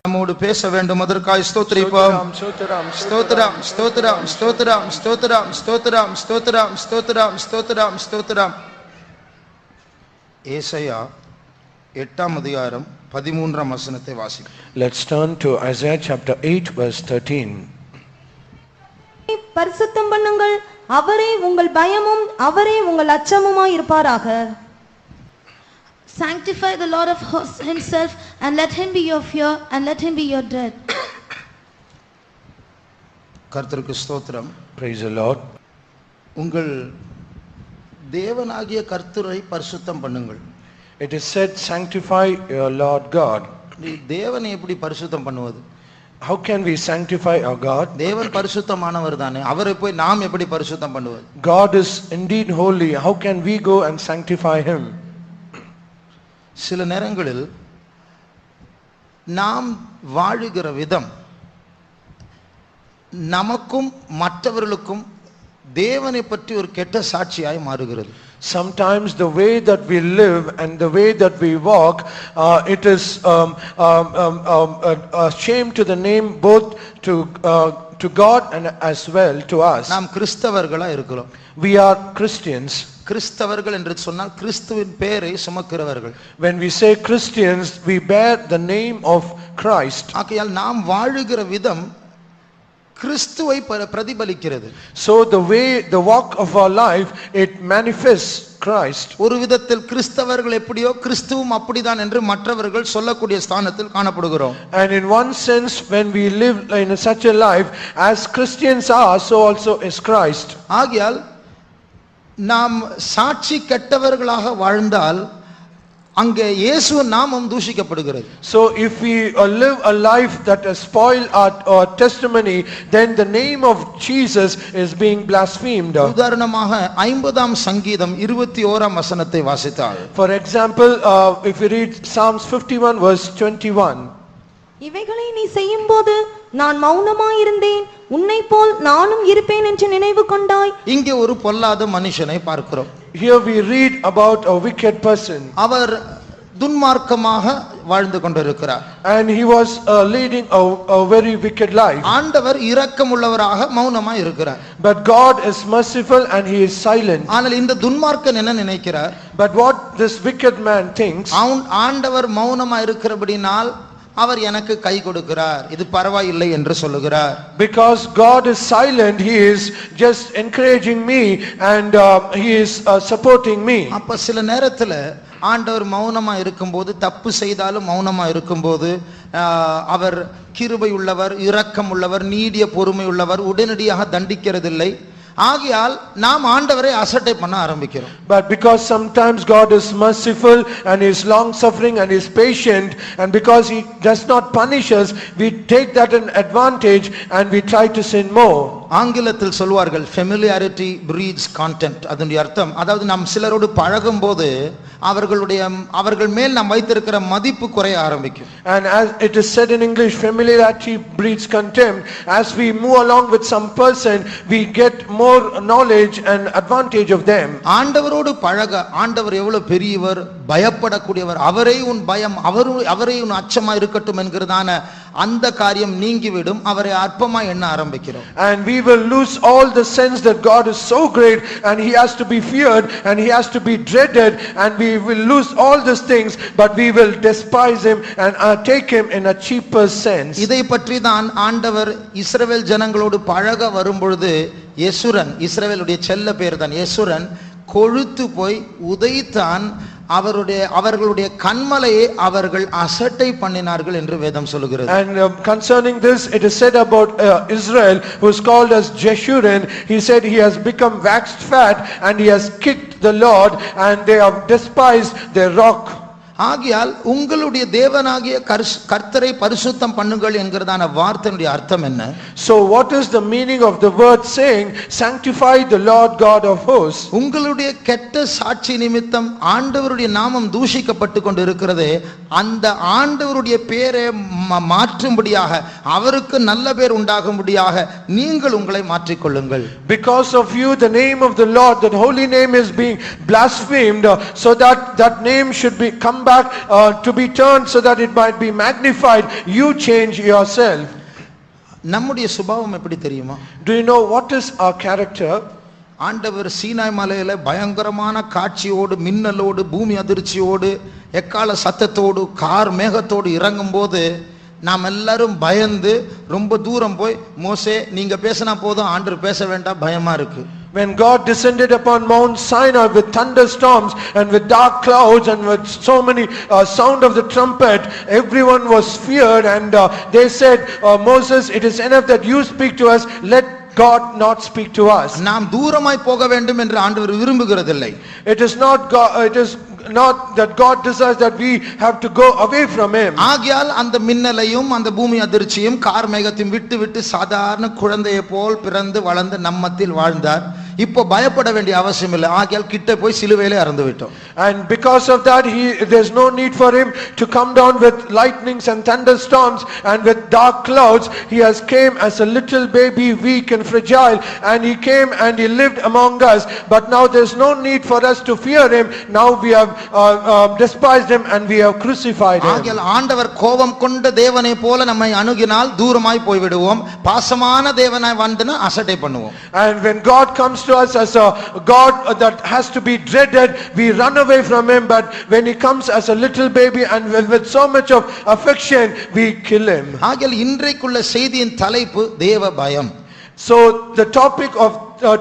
நம்மோடு பேச வேண்டும். அதற்காய் ஸ்தோத்திரிப்போம். ஸ்தோத்திரம் ஸ்தோத்திரம் ஸ்தோத்திரம் ஸ்தோத்திரம் ஸ்தோத்திரம் ஸ்தோத்திரம் ஸ்தோத்திரம் ஸ்தோத்திரம் ஸ்தோத்திரம். ஏசாயா 8ஆம் அதிகாரம் 13ஆம் வசனத்தை வாசிப்போம். Let's turn to Isaiah chapter 8 verse 13. பரிசுத்தம் பண்ணுங்கள், அவரே உங்கள் பயமும் அவரே உங்கள் அச்சமுமாய் இருப்பாராக. Sanctify the Lord of hosts himself, and let him be your fear, and let him be your dread. கர்த்தருக்கு ஸ்தோத்திரம். Praise the Lord. உங்கள் தேவனாகிய கர்த்தரை பரிசுத்தம் பண்ணுங்கள். It is said, sanctify your Lord God. தேவனை எப்படி பரிசுத்தம் பண்ணுவது? How can we sanctify our God? தேவன் பரிசுத்தமானவர் தானே, அவரை போய் நாம் எப்படி பரிசுத்தம் பண்ணுவது? God is indeed holy. How can we go and sanctify him? சில நேரங்களில் நாம் வாழுகிற விதம் நமக்கும் மற்றவர்களுக்கும் தேவனை பற்றி ஒரு கெட்ட சாட்சியாய் மாறுகிறது. Sometimes the way that we live and the way that we walk, it is a shame to the name, both to God and as well to us. நாம் கிறிஸ்தவர்களா இருக்கிறோம். We are Christians. கிறிஸ்தவர்கள் என்று சொன்னால் கிறிஸ்துவின் பெயரை சுமக்கிறவர்கள். When we say Christians, we bear the name of Christ. ஆகையால் நாம் வாழுகிற விதம் கிறிஸ்துவை பிரதிபலிக்கிறது. So the way, the walk of our life, it manifests Christ. ஒரு விதத்தில் கிறிஸ்தவர்கள் எப்படியோ கிறிஸ்துவும் அப்படிதான் என்று மற்றவர்கள் சொல்லக்கூடிய ஸ்தானத்தில் காணப்படுகிறோம். And in one sense, when we live in such a life, as Christians are, so also is Christ. ஆகையால் நாம் சாட்சி கெட்டவர்களாக வாழ்ந்தால் அங்கே இயேசு நாமம் தூஷிக்கப்படுகிறது. So if we live a life that has spoiled our testimony, then the name of Jesus is being blasphemed. உதாரணமாக 50ஆம் சங்கீதம் 21ஆம் வசனத்தை வாசித்தால், for example, if you read Psalms 51 verse 21, இவைகளை நீ செய்யும்போது நான் மௌனமாயிருந்தேன், உன்னை போல் நானும் இருப்பேன் என்று நினைவு கொண்டாய். இங்கே ஒரு பொல்லாத மனுஷனை பார்க்கிறோம். here we read about a wicked person. அவர் துன்மார்க்கமாக வாழ்ந்து கொண்டிருக்கிறார். And he was leading a very wicked life. ஆண்டவர் இரக்கமுள்ளவராக மௌனமாய் இருக்கிறார். But God is merciful and he is silent. ஆனால் இந்த துன்மார்க்கன் என்ன நினைக்கிறார்? But what this wicked man thinks, ஆண்டவர் மௌனமாய் இருக்கிறபடினால் அவர் எனக்கு கை கொடுக்கிறார், இது பரவாயில்லை என்று சொல்லுகிறார். because God is silent, he is just encouraging me and he is supporting me. அப்ப சில நேரத்துல ஆண்டவர் மௌனமா இருக்கும்போது, தப்பு செய்தாலும் மௌனமா இருக்கும்போது, அவர் கிருபை உள்ளவர், இரக்கம் உள்ளவர், நீடிய பொறுமை உள்ளவர், உடனடியாக தண்டிக்கிறதில்லை. ஆகையால் நாம் ஆண்டவரை அசட்டை பண்ண ஆரம்பிக்கிறோம். But because sometimes God is merciful and he is long suffering and he is patient, and because he does not punish us, we take that an advantage and we try to sin more. ஆங்கிலத்தில் சொல்வார்கள் familiarity breeds contempt. அதனுடைய அர்த்தம், அதாவது நாம் சிலரோடு பழகும் போது அவர்கள் மேல் நாம் வைத்திருக்கிற மதிப்பு குறைய ஆரம்பிக்கும். And as it is said in English, familiarity breeds contempt. As we move along with some person, we get more knowledge and advantage of them. ஆண்டவரோடு பழக, ஆண்டவர் எவ்வளவு பெரியவர், பயப்படக்கூடியவர், அவரே உன் பயம், அவரே உன் அச்சமா இருக்கட்டும் என்கிறதான அந்த காரியம் நீங்கிவிடும். அவரை அற்பமா எண்ண ஆரம்பிக்கிறோம். And we will lose all the sense that God is so great and he has to be feared and he has to be dreaded, and we will lose all these things, but we will despise him and take him in a cheaper sense. இதை பற்றி தான் ஆண்டவர் இஸ்ரவேல் ஜனங்களோடு பழக வரும்பொழுது, யெசுரன், இஸ்ரவேலுடைய செல்ல பேர் தான் யெசுரன், கொழுத்து போய் உதைத்தான், அவர்களுடைய கண்மலையை அவர்கள் அசட்டை பண்ணினார்கள் என்று வேதம் சொல்கிறது. And concerning this, it is said about Israel, who is called as Jeshurun, he said he has become waxed fat and he has kicked the Lord and they have despised their rock. ஆகையால் உங்களுடைய தேவனாகிய கர்த்தரை பரிசுத்தம் பண்ணுங்கள் என்கிறதான வார்த்தையுடைய அர்த்தம் என்ன? So what is the meaning of the word saying sanctify the Lord God of hosts? உங்களுடைய கெட்ட சாட்சி நிமித்தம் ஆண்டவருடைய நாமம் தூஷிக்கப்பட்டு கொண்டு இருக்கிறதே, அந்த ஆண்டவருடைய பேரை மாற்றும்படியாக, அவருக்கு நல்ல பேர் உண்டாகும்படியாக நீங்கள் உங்களை மாற்றிக்கொள்ளுங்கள். Because of you the name of the Lord, that holy name is being blasphemed, so that name should be come back to be turned so that it might be magnified. You change yourself. நம்முடைய சுபாவம் எப்படி தெரியுமா? Do you know what is our character? ஆண்டவர் சீனாய் மலையில பயங்கரமான காட்சியோடு, மின்னலோடு, பூமி அதிர்ச்சியோடு, எக்கால சத்தத்தோடு, கார் மேகத்தோடு இறங்கும் போது நாம் எல்லாரும் பயந்து ரொம்ப தூரம் போய், மோசே நீங்க பேசினா போதும், ஆண்டவர் பேச வேண்டாம், பயமா இருக்கு. When God descended upon Mount Sinai with thunderstorms and with dark clouds and with so many sound of the trumpet, everyone was feared, and they said, Moses, it is enough that you speak to us, let God not speak to us. நாம் தூரமாய் போக வேண்டும் என்று ஆண்டவர் விரும்புகிறதில்லை. It is not that God desires that we have to go away from him. ஆகையால் அந்த மின்னலையும் அந்த பூமி அதிர்ச்சியும் கார் மேகத்தையும் விட்டு விட்டு சாதாரண குழந்தையை போல் பிறந்து வளர்ந்து நம்மத்தில் வாழ்ந்தார். இப்போ பயப்பட வேண்டிய அவசியம் இல்லை. ஆகையால் கிட்ட போய் சிலுவையிலே இறந்து விட்டோம். And because of that, there's no need for him to come down with lightnings and thunderstorms and with dark clouds. He has came as a little baby, weak and fragile, and he came and he lived among us. But now there's no need for us to fear him. Now we have despised him and we have crucified him. ஆகையால் ஆண்டவர் கோபம் கொண்ட தேவனை போல நம்மை அணுகினால் தூரமாய் போய் விடுவோம். பாசமான தேவனாய் வந்தனா அசட்டை பண்ணுவோம். And when God comes to us as a God that has to be dreaded, we run away from him. But when he comes as a little baby and with so much of affection, we kill him. ஆகையால் இன்றைக்குள்ள செய்தியின் தலைப்பு தேவ பயம். So the topic of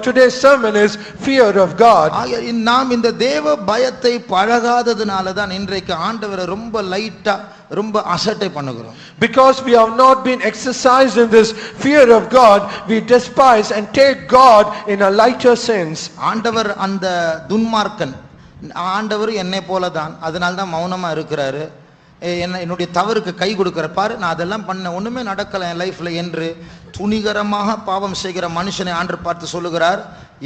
today's sermon is fear of God. ஆகையால் நாம் இந்த தேவ பயத்தை பழகாததுனால தான் இன்றைக்கு ஆண்டவரை ரொம்ப லைட்டா, ரொம்ப அசட்டை பண்ணுகிறோம். Because we have not been exercised in this fear of God, we despise and take God in a lighter sense. ஆண்டவர் அந்த துன்மார்க்கன், ஆண்டவர் என்னை போல தான், அதனால தான் மௌனமா இருக்கிறாரு, என்னுடைய தவறுக்கு கை கொடுக்கிற பாரு, நான் அதெல்லாம் பண்ண ஒண்ணுமே நடக்கல என் லைஃப்ல என்று துணிகரமாக பாவம் செய்கிற மனுஷனை ஆண்டவர் பார்த்து சொல்லுகிறார்,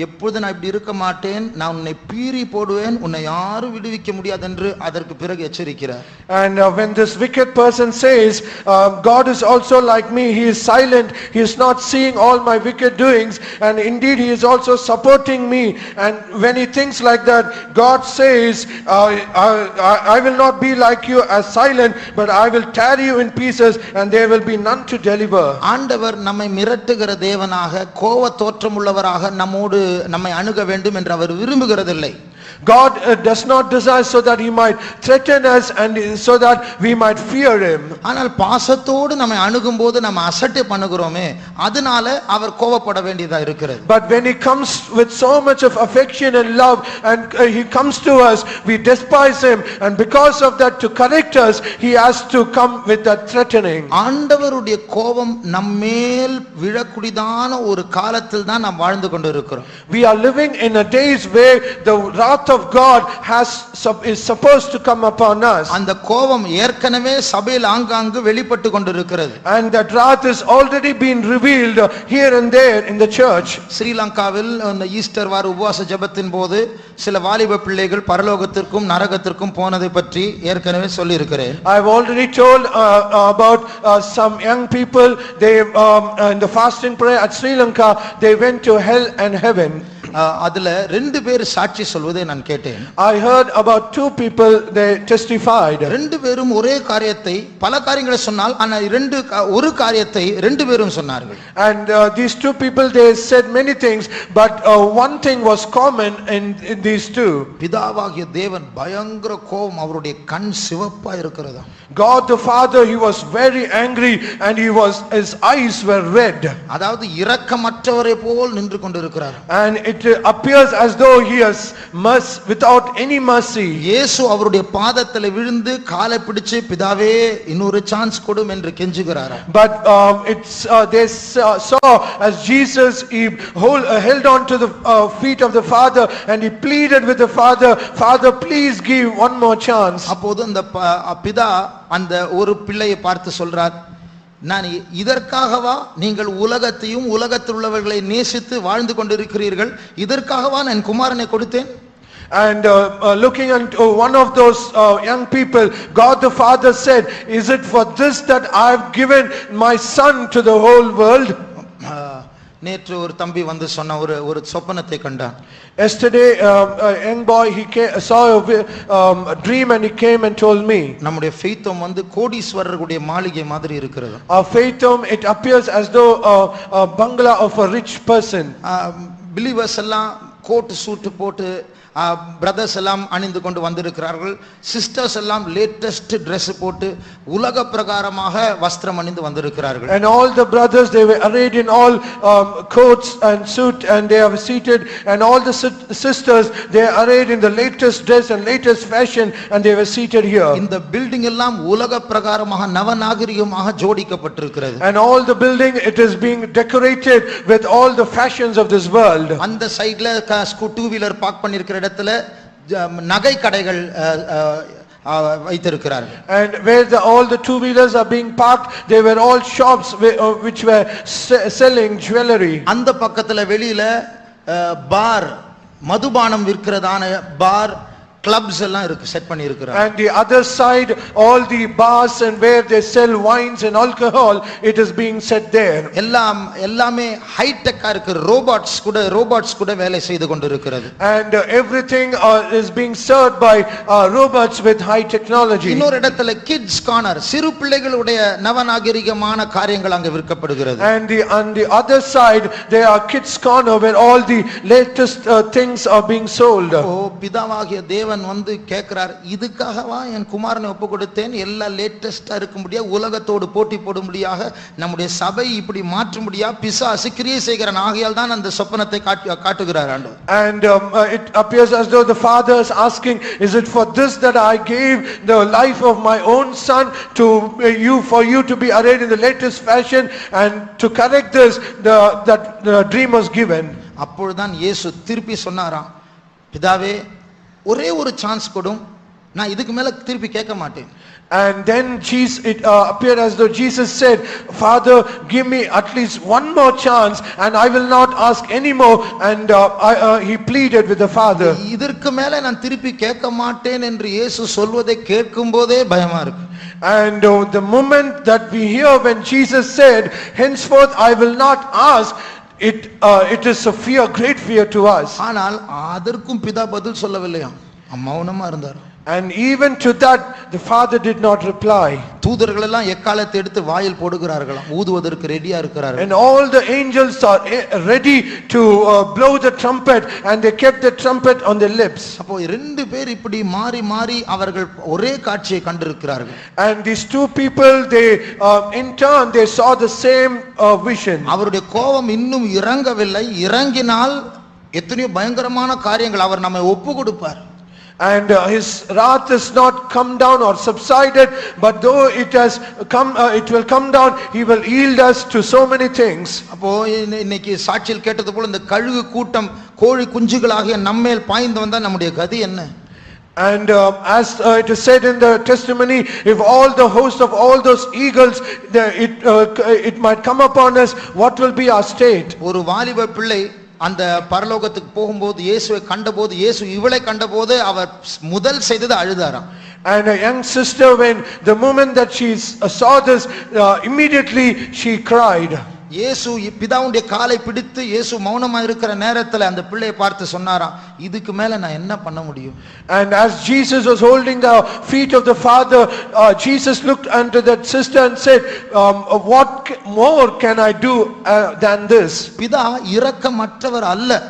எப்பொழுது நான் இப்படி இருக்க மாட்டேன், நான் உன்னை பீறி போடுவேன், உன்னை யாரும் விடுவிக்க முடியாது என்று அதற்கு பிறகு எச்சரிக்கிறார். And when this wicked person says, God is also like me, he is silent, he is not seeing all my wicked doings, and indeed he is also supporting me. And when he thinks like that, God says, I will not be like you as silent, but I will tear you in pieces and there will be none to deliver. ஆண்டவர் நம்மை மிரட்டுகிற தேவனாக, கோப தோற்றமுள்ளவராக நம்மை அணுக வேண்டும் என்று அவர் விரும்புகிறதில்லை. God does not desire so that he might threaten us and so that we might fear him. ஆனால் பாசத்தோடு நம்மை அணுகும்போது நம்ம அசட்டை பண்ணுகிறோமே, அதனால அவர் கோபப்பட வேண்டியதா இருக்கிறது. But when he comes with so much of affection and love and he comes to us, we despise him, and because of that, to correct us, he has to come with that threatening. ஆண்டவருடைய கோபம் நம்மேல் விழக்கூடியதான ஒரு காலத்தில் தான் நாம் வாழ்ந்து கொண்டிருக்கிறோம். We are living in a days where the wrath of God is supposed to come upon us. அந்த கோபம் ஏற்கனவே சபையில் ஆங்காங்கு வெளிப்பட்டு கொண்டிருக்கிறது. And that wrath is already been revealed here and there in the church. ஸ்ரீலங்காவில் அந்த ஈஸ்டர் வார உபவாச ஜெபத்தின் போது சில வாலிப பிள்ளைகள் பரலோகத்திற்கும் நரகத்திற்கும் போனதை பற்றி ஏற்கனவே சொல்லி இருக்கிறேன். I have already told about some young people, they in the fasting prayer at Sri Lanka, they went to hell and heaven. அதுல ரெண்டு பேர் சாட்சி சொல்வதை நான் கேட்டேன். I heard about two people, they testified. ரெண்டு பேரும் ஒரே காரியத்தை, பல காரியங்களை சொன்னால் ஆனால் ஒரு காரியத்தை ரெண்டு பேரும் சொன்னார்கள். And these two people, they said many things, but one thing was common in these two. பிதாவாகிய தேவன் பயங்கர கோபம், அவருடைய கண் சிவப்பா இருக்கிறதா. God the Father, he was very angry and his eyes were red. அதாவது இரக்கமற்றவரை போல் நின்று கொண்டிருக்கிறார். And it appears as though he has mercy without any mercy. இயேசு அவருடைய பாதத்தில் விழுந்து காலை பிடிச்சு, பிதாவே இன்னொரு சான்ஸ் கொடும் என்று கெஞ்சுகிறார். But they saw as Jesus, he held on to the feet of the Father and he pleaded with the Father, Father, please give one more chance. அப்போது அந்த பிதா அந்த ஒரு பிள்ளையை பார்த்து சொல்றார், நான் இதற்காகவா நீங்கள் உலகத்தையும் உலகத்தில் உள்ளவர்களை நேசித்து வாழ்ந்து கொண்டிருக்கிறீர்கள், இதற்காகவா நான் குமாரனை கொடுத்தேன். And looking at one of those young people, God the Father said, is it for this that I have given my son to the whole world? நேற்று ஒரு தம்பி வந்து சொன்ன ஒரு சொப்பனத்தை கண்டான். Yesterday, a young boy, saw a dream and he came and told me. நம்முடைய faith home வந்து கோடீஸ்வரர்களுடைய மாளிகை மாதிரி இருக்கிறது. Our faith home, it appears as though a bungalow of a rich person. believers எல்லாம் கோட் சூட் போட்டு brothers எல்லாம் அணிந்து கொண்டு வந்திருக்கிறார்கள். சிஸ்டர்ஸ் எல்லாம் லேட்டஸ்ட் Dress போட்டு உலக பிரகாரமாக வஸ்திரம் அணிந்து வந்திருக்கிறார்கள். And all the brothers, they were arrayed in all coats and suit, and they are seated, and all the sisters, they are arrayed in the latest dress and latest fashion, and they were seated here. இந்த building எல்லாம் உலக பிரகாரமாக நவநாகரிகமாக ஜோடிக்கப்பட்டிருக்கிறது. And all the building, it is being decorated with all the fashions of this world. அந்த சைடுல two wheeler park பண்ணிருக்கிற இடத்துல நகை கடைகள் வைத்திருக்கிறார்கள். And where all the two wheelers are being parked, they were all shops which were selling jewelry. அந்த பக்கத்துல வெளியில பார், மதுபானம் விற்கிறதான பார், clubs எல்லாம் இருக்கு, செட் பண்ணி இருக்கிறாங்க. And the other side, all the bars and where they sell wines and alcohol, it is being set there. எல்லாமே high deca இருக்கு. ரோபோட்ஸ் கூட வேலை செய்து கொண்டிருக்கிறது. And everything is being served by robots with high technology. இன்னொரு இடத்துல kids corner, சிறு பிள்ளைகளுடைய நவநாகரிகமான காரியங்கள் அங்க விற்கப்படுகிறது. And on the other side, there are kids corner where all the latest things are being sold. பிதாவாகிய தேவன் வந்து கேக்குறார், இதுக்காகவா என் குமாரனை ஒப்பு கொடுத்தேன்? எல்லா லேட்டஸ்டா இருக்கும்படியா, உலகத்தோடு போட்டி போடும்படியாக, நம்முடைய சபை இப்படி மாற்றும்படியா பிசாசு கிரியை செய்கிறான். ஆகையால் தான் அந்த சொப்பனத்தை காட்டுகிறார் ஆண்டவர். And it appears as though the father is asking, is it for this that I gave the life of my own son to you, for you to be arrayed in the latest fashion, and to correct this, that the dream was given. அப்பொழுதுதான் இயேசு திருப்பி சொன்னாராம், பிதாவே ஒரே ஒரு chance கொடும், நான் இதுக்கு மேல திருப்பி கேட்க மாட்டேன். And then it appeared as though Jesus said, Father, give me at least one more chance, and I will not ask any more. And he pleaded with the Father. இதற்கு மேல நான் திருப்பி கேட்க மாட்டேன் என்று இயேசு சொல்வதை கேட்கும் போதே பயமா இருக்கு. And the moment that we hear when Jesus said, henceforth I will not ask, it is a fear, great fear to us. ஆனால் அதற்கும் பிதா பதில் சொல்லவில்லையா, மௌனமா இருந்தார். And even to that the father did not reply. தூதர்கள் எல்லாம் எக்காலத்தை எடுத்து வாயில் போடுகிறார்களாம், ஊதுவதற்கு ரெடியா இருக்கிறார்கள். And all the angels are ready to blow the trumpet, and they kept the trumpet on their lips. அப்போ ரெண்டு பேர் இப்படி மாறி மாறி அவர்கள் ஒரே காட்சியை கண்டிருக்கிறார்கள். And these two people, they in turn they saw the same vision. அவருடைய கோபம் இன்னும் இறங்கவில்லை. இறங்கினால் எத்தனையோ பயங்கரமான காரியங்கள் அவர் நம்மை ஒப்பு கொடுப்பார். And his wrath is not come down or subsided, but though it has come, it will come down, he will yield us to so many things. அப்போ இன்னைக்கு சாட்சியில் கேட்டது போல இந்த கழுகு கூட்டம் கோழி குஞ்சுகளாகிய நம்மேல் பாய்ந்து வந்தா நம்முடைய கதி என்ன? And as it is said in the testimony, if all the host of all those eagles, it might come upon us, what will be our state? ஒரு வாலிப பிள்ளை அந்த பரலோகத்துக்கு போகும்போது இயேசுவை கண்டபோது, இயேசு இவளை கண்டபோது அவர் முதல் செய்தது அழுதாராம். And a young sister, when the moment that she saw this, immediately she cried. இயேசு பிதாவுடைய காலை பிடித்து இயேசு மௌனமா இருக்கிற நேரத்துல அந்த பிள்ளையை பார்த்து சொன்னாராம், இதுக்கு மேல நான் என்ன பண்ண முடியும்? And as Jesus was holding the feet of the father, Jesus looked unto that sister and said, what more can I do than this? பிதா இரக்கமற்றவர் அல்ல.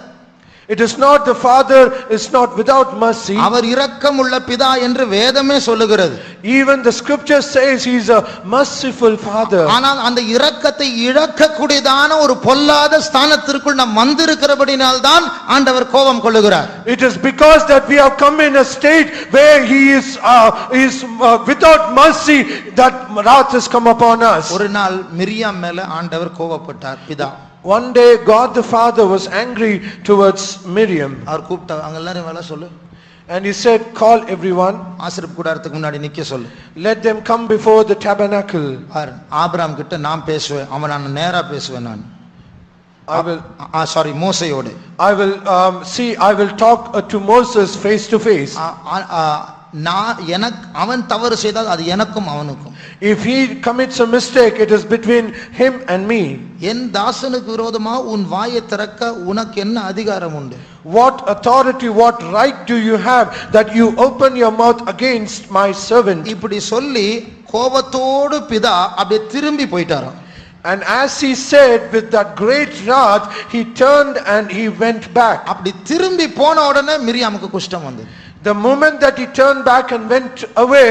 It is not, the father is not without mercy. அவர் இரக்கமுள்ள பிதா என்று வேதமே சொல்லுகிறது. Even the scripture says he is a merciful father. ஆனால் அந்த இரக்கத்தை இழக்கக்கூடியதான ஒரு பொல்லாத ஸ்தானத்திற்குள் நாம் வந்திருக்கிறபடியால் தான் ஆண்டவர் கோபம் கொள்ளுகிறார். It is because that we have come in a state where he is without mercy, that wrath has come upon us. ஒரு நாள் மிரியாம் மேல ஆண்டவர் கோபப்பட்டார் பிதா. One day God the Father was angry towards Miriam. அவர் கூப்பிட்டார், அங்க எல்லாரும் வேலை சொல்லு. And he said, call everyone. ஆசரிப்பு கூடாரத்துக்கு முன்னாடி நிக்க சொல்லு. Let them come before the tabernacle. Abraham கிட்ட நான் பேசுவேன், அவன் நான் நேரா பேசுவேன். நான் மோசேயோடு I will talk to Moses face to face. நான் எனக்கு அவன் தவறு செய்தால் அது எனக்கும் அவனுக்கும். If he commits a mistake, it is between him and me. என் தாசனுக்கு விரோதமா உன் வாயை திறக்க உனக்கு என்ன அதிகாரம் உண்டு? What authority, what right do you have that you open your mouth against my servant? இப்படி சொல்லி கோபத்தோடு பிதா அப்படியே திரும்பி போயிட்டாராம். And as he said, with that great wrath, he turned and he went back. அப்படி திரும்பி போன உடனே மிரியாமுக்கு குஷ்டம் வந்தது. The moment that he turned back and went away,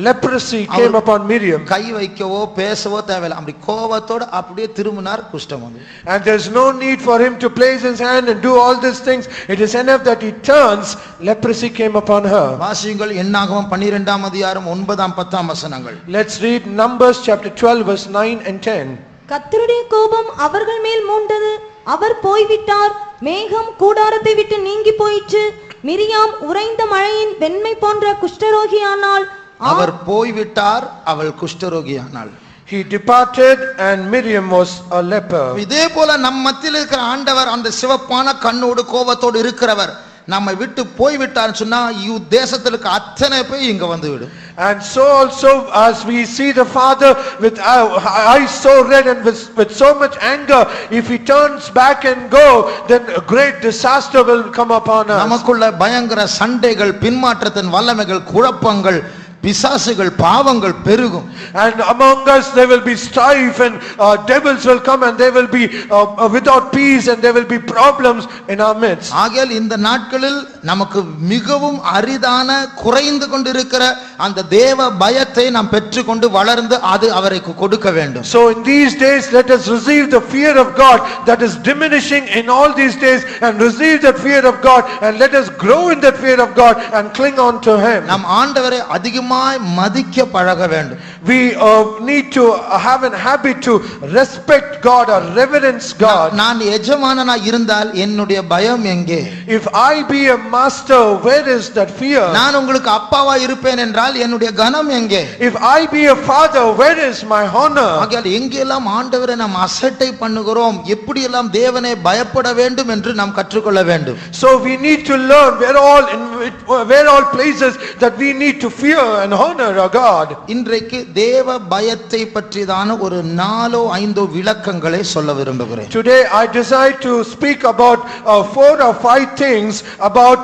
leprosy came upon Miriam. கை வைக்கவோ பேசவோ தேவையில்லை, அப்படி கோபத்தோடு அப்படியே திரும்பினார், குஷ்டம் வந்தது. And there's no need for him to place his hand and do all these things. It is enough that he turns, leprosy came upon her. வாசியுங்கள் என்னாகமம் 12ஆம் அதிகாரம் 9 10 வசனங்கள். Let's read Numbers chapter 12 verse 9 and 10. கர்த்தருடைய கோபம் அவர்கள் மேல் மூண்டது, அவர் போய்விட்டார், மேகம் கூடாரத்தை விட்டு நீங்கி போயிற்று. மிரியாம் உறைந்த மழையின் வெண்மை போன்ற குஷ்டரோகியானாள். அவர் போய்விட்டார், அவள் குஷ்டரோகியானாள். He departed and Miriam was a leper. இதே போல நம் மத்தியில் இருக்கிற ஆண்டவர் அந்த சிவப்பான கண்ணோடு கோபத்தோடு இருக்கிறவர் நம்மை விட்டு போய்விட்டார்னு சொன்னா தேசத்தில் இருக்க அத்தனை பேர் இங்க வந்து விடும். And so also as we see the Father with eyes so red and with so much anger, if he turns back and go, then a great disaster will come upon us. நமக்குள்ள பயங்கர சண்டைகள், பின்மாற்றத்தின் வல்லமைகள், குழப்பங்கள், பிசாசுகள், பாவங்கள் பெருகும். And among us there will be strife and devils will come and they will be without peace and there will be problems in our midst. ஆகையால் இந்த நாட்களில் நமக்கு மிகவும் அரிதான குறைந்து கொண்டிருக்கிற அந்த தேவ பயத்தை நாம் பெற்றுக்கொண்டு வளர்ந்து அது அவருக்கு கொடுக்க வேண்டும். So in these days let us receive the fear of God that is diminishing in all these days, and receive that fear of God and let us grow in that fear of God and cling on to him. நாம் ஆண்டவரை அதிகமாக மதிக்க பழக வேண்டும். We need to have a habit to respect God or reverence God. நான் எஜமானனா இருந்தால் என்னுடைய பயம் எங்கே? If I be a master, where is that fear? நான் உங்களுக்கு அப்பாவா இருப்பேன் என்றால் என்னுடைய கனம் எங்கே? If I be a father, where is my honor? ஆகையால் எங்கெல்லாம் ஆண்டவரை நாம் அசட்டை பண்ணுகிறோம், எப்படி எல்லாம் தேவனை பயப்பட வேண்டும் என்று நாம் கற்றுக்கொள்ள வேண்டும். So we need to learn where all places that we need to fear and honor our God. இன்றைக்கு தேவ பயத்தை பற்றிதான ஒரு 4-5 விளக்கங்களை சொல்ல விரும்புகிறேன். Today I desire to speak about 4 or 5 things about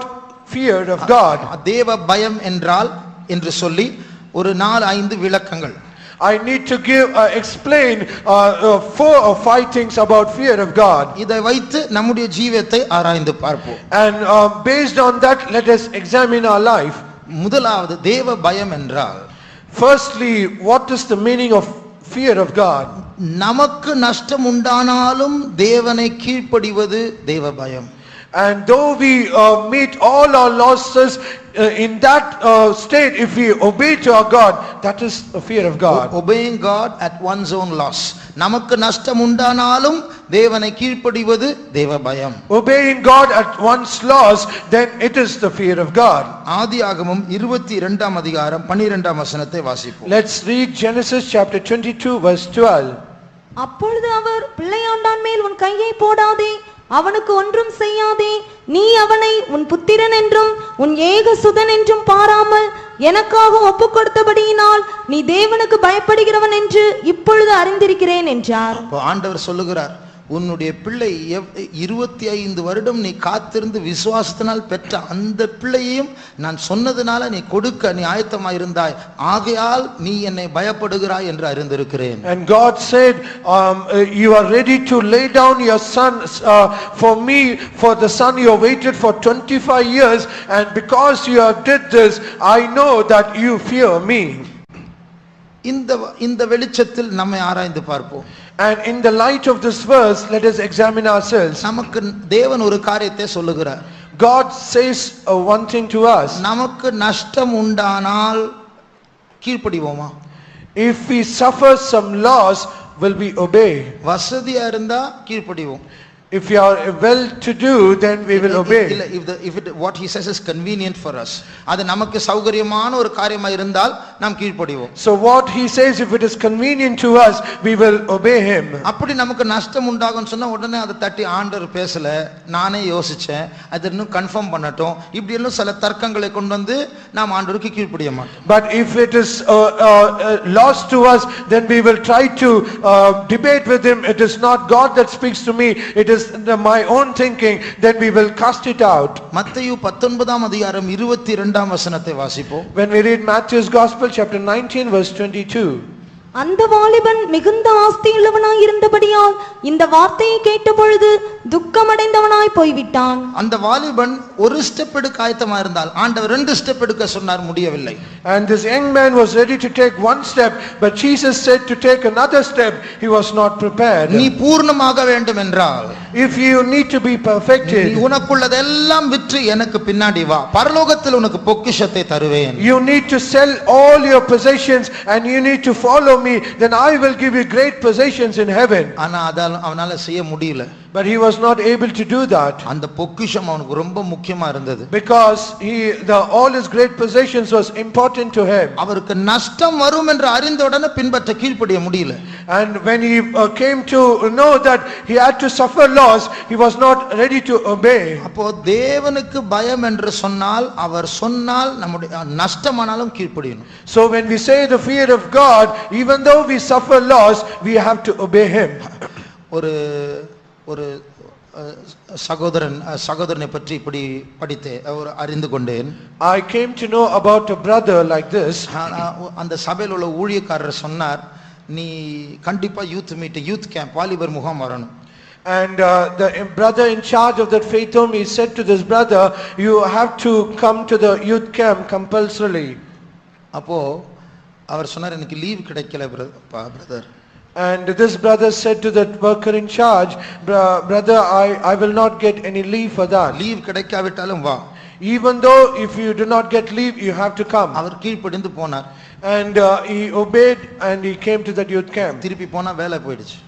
fear of God. தேவ பயம் என்றால் என்று சொல்லி ஒரு 4-5 விளக்கங்கள். I need to explain 4 or 5 things about fear of God. இதை வைத்து நம்முடைய ஜீவியத்தை ஆராய்ந்து பார்ப்போம். And based on that, let us examine our life. முதலாவது தேவ பயம் என்றால், firstly, what is the meaning of fear of God? நமக்கு நஷ்டம் உண்டானாலும் தேவனை கீழ்ப்படிவது தேவ பயம். And though we meet all our losses, in that state, if we obey to our God, that is the fear of God. Obeying God at one's own loss. நமக்கு நஷ்டம் உண்டானாலும் தேவனை கீழ்ப்படிவது தேவ பயம். Obeying God at one's loss, then it is the fear of God. ஆதியாகமம் 22ஆம் அதிகாரம் 12ஆம் வசனத்தை வாசிப்போம். Let's read Genesis chapter 22 verse 12. அப்பொழுது அவர், பிள்ளையாண்டான் மேல் உன் கையை போடாதே, அவனுக்கு ஒன்றும் செய்யாதே, நீ அவனை உன் புத்திரன் என்றும் உன் ஏக சுதன் என்றும் பாராமல் எனக்காக ஒப்பு கொடுத்தபடியினால் நீ தேவனுக்கு பயப்படுகிறவன் என்று இப்பொழுது அறிந்திருக்கிறேன் என்றார். ஆண்டவர் சொல்லுகிறார், உன்னுடைய பிள்ளை 25 வருடம் நீ காத்திருந்து விசுவாசத்தினால் பெற்ற அந்த பிள்ளையையும் நான் சொன்னதுனால நீ கொடுக்க நீ ஆயத்தமாயிருந்தாய், ஆகையால் நீ என்னை பயப்படுகிறாய் என்று அறிந்திருக்கிறேன். And God said, you are ready to lay down your son for me, for the son you have waited for 25 years, and because you have did this, I know that you fear me. இந்த வெளிச்சத்தில் நம்மை ஆராய்ந்து பார்ப்போம். And in the light of this verse, let us examine ourselves. நமக்கு தேவன் ஒரு காரியத்தை சொல்லுகிறார். God says one thing to us. நமக்கு நஷ்டம் உண்டானால் கீழ்ப்படிவோமா? If we suffer some loss, will we obey? வசதியா இருந்தா கீழ்ப்படிவோம். If you are well to do, then we will obey. இல்ல, if it what he says is convenient for us, அது நமக்கு சௌகரியமான ஒரு காரியமா இருந்தால் நாம் கீழ்ப்படிவோம். So what he says, if it is convenient to us, we will obey him. அப்படி நமக்கு நஷ்டம் உண்டாகும்னு சொன்னா உடனே அதை தட்டி ஆண்டவர் பேசல, நானே யோசிச்சேன், அது இன்னும் கன்ஃபார்ம் பண்ணட்டும், இப்படி எல்லாம் சில தர்க்கங்களை கொண்டு வந்து நாம் ஆண்டவருக்கு கீழ்ப்படிய மாட்டோம். But if it is lost to us, then we will try to debate with him. It is not God that speaks to me, it is my own thinking, then we will cast it out. மத்தேயு 19ஆம் அதிகாரம் 22ஆம் வசனத்தை வாசிப்போம். When we read Matthew's Gospel chapter 19 verse 22. அந்த வாலிபன் மிகுந்த ஆஸ்தியுள்ளவனாய் இருந்தபடியால் இந்த வார்த்தையை கேட்டபொழுது துக்கமடைந்தவனாய் போய்விட்டான். அந்த வாலிபன் ஒரு ஸ்டெப் எடுக்க ஆயத்தமா இருந்தால் ஆண்டவர் 2 ஸ்டெப் எடுக்க சொன்னார், முடியவில்லை. And this young man was ready to take one step, but Jesus said to take another step. He was not prepared. நீ பூர்ணமாக வேண்டும் என்றால், if you need to be perfected, உனக்குள்ளதெல்லாம் விற்று எனக்கு பின்னாடி வா, பரலோகத்தில் உனக்கு பொக்கிஷத்தை தருவேன். you need to sell all your possessions and you need to follow me, then I will give you great possessions in heaven. ஆனா அவனால செய்ய முடியல. But he was not able to do that. அந்த பொக்கிஷம் அவனுக்கு ரொம்ப முக்கியமா இருந்தது. Because all his great possessions was important to him. அவருக்கு நஷ்டம் வரும் என்று அறிந்த உடனே பின்பற்ற கீழ்ப்படிய முடியல. And when he came to know that he had to suffer loss, he was not ready to obey. அப்போ தேவனுக்கு பயம் என்று சொன்னால், அவர் சொன்னால் நம்முடைய நஷ்டமானாலும் கீழ்ப்படியணும். So when we say the fear of God, even though we suffer loss, we have to obey him. ஒரு சகோதரனை பற்றி இப்படி படித்தேன், அறிந்து கொண்டேன். I came to know about a brother like this. அந்த சபையில் உள்ள ஊழியக்காரர் சொன்னார், நீ கண்டிப்பா யூத் கேம்ப், வாலிபர் முகாம் வரணும். And the brother in charge of that faith home, he said to this brother, you have to come to the youth camp compulsorily. அப்போ அவர் சொன்னார், எனக்கு லீவ் கிடைக்கல brother. And this brother said to that worker in charge, brother, I will not get any leave for that. Leave கிடைக்காவிட்டாலும் வா. Even though if you do not get leave, you have to come. அவர் கீழ்ப்படிந்து போனார். And he obeyed and he came to that youth camp. திருப்பி போனா வேலை போயிடுச்சு.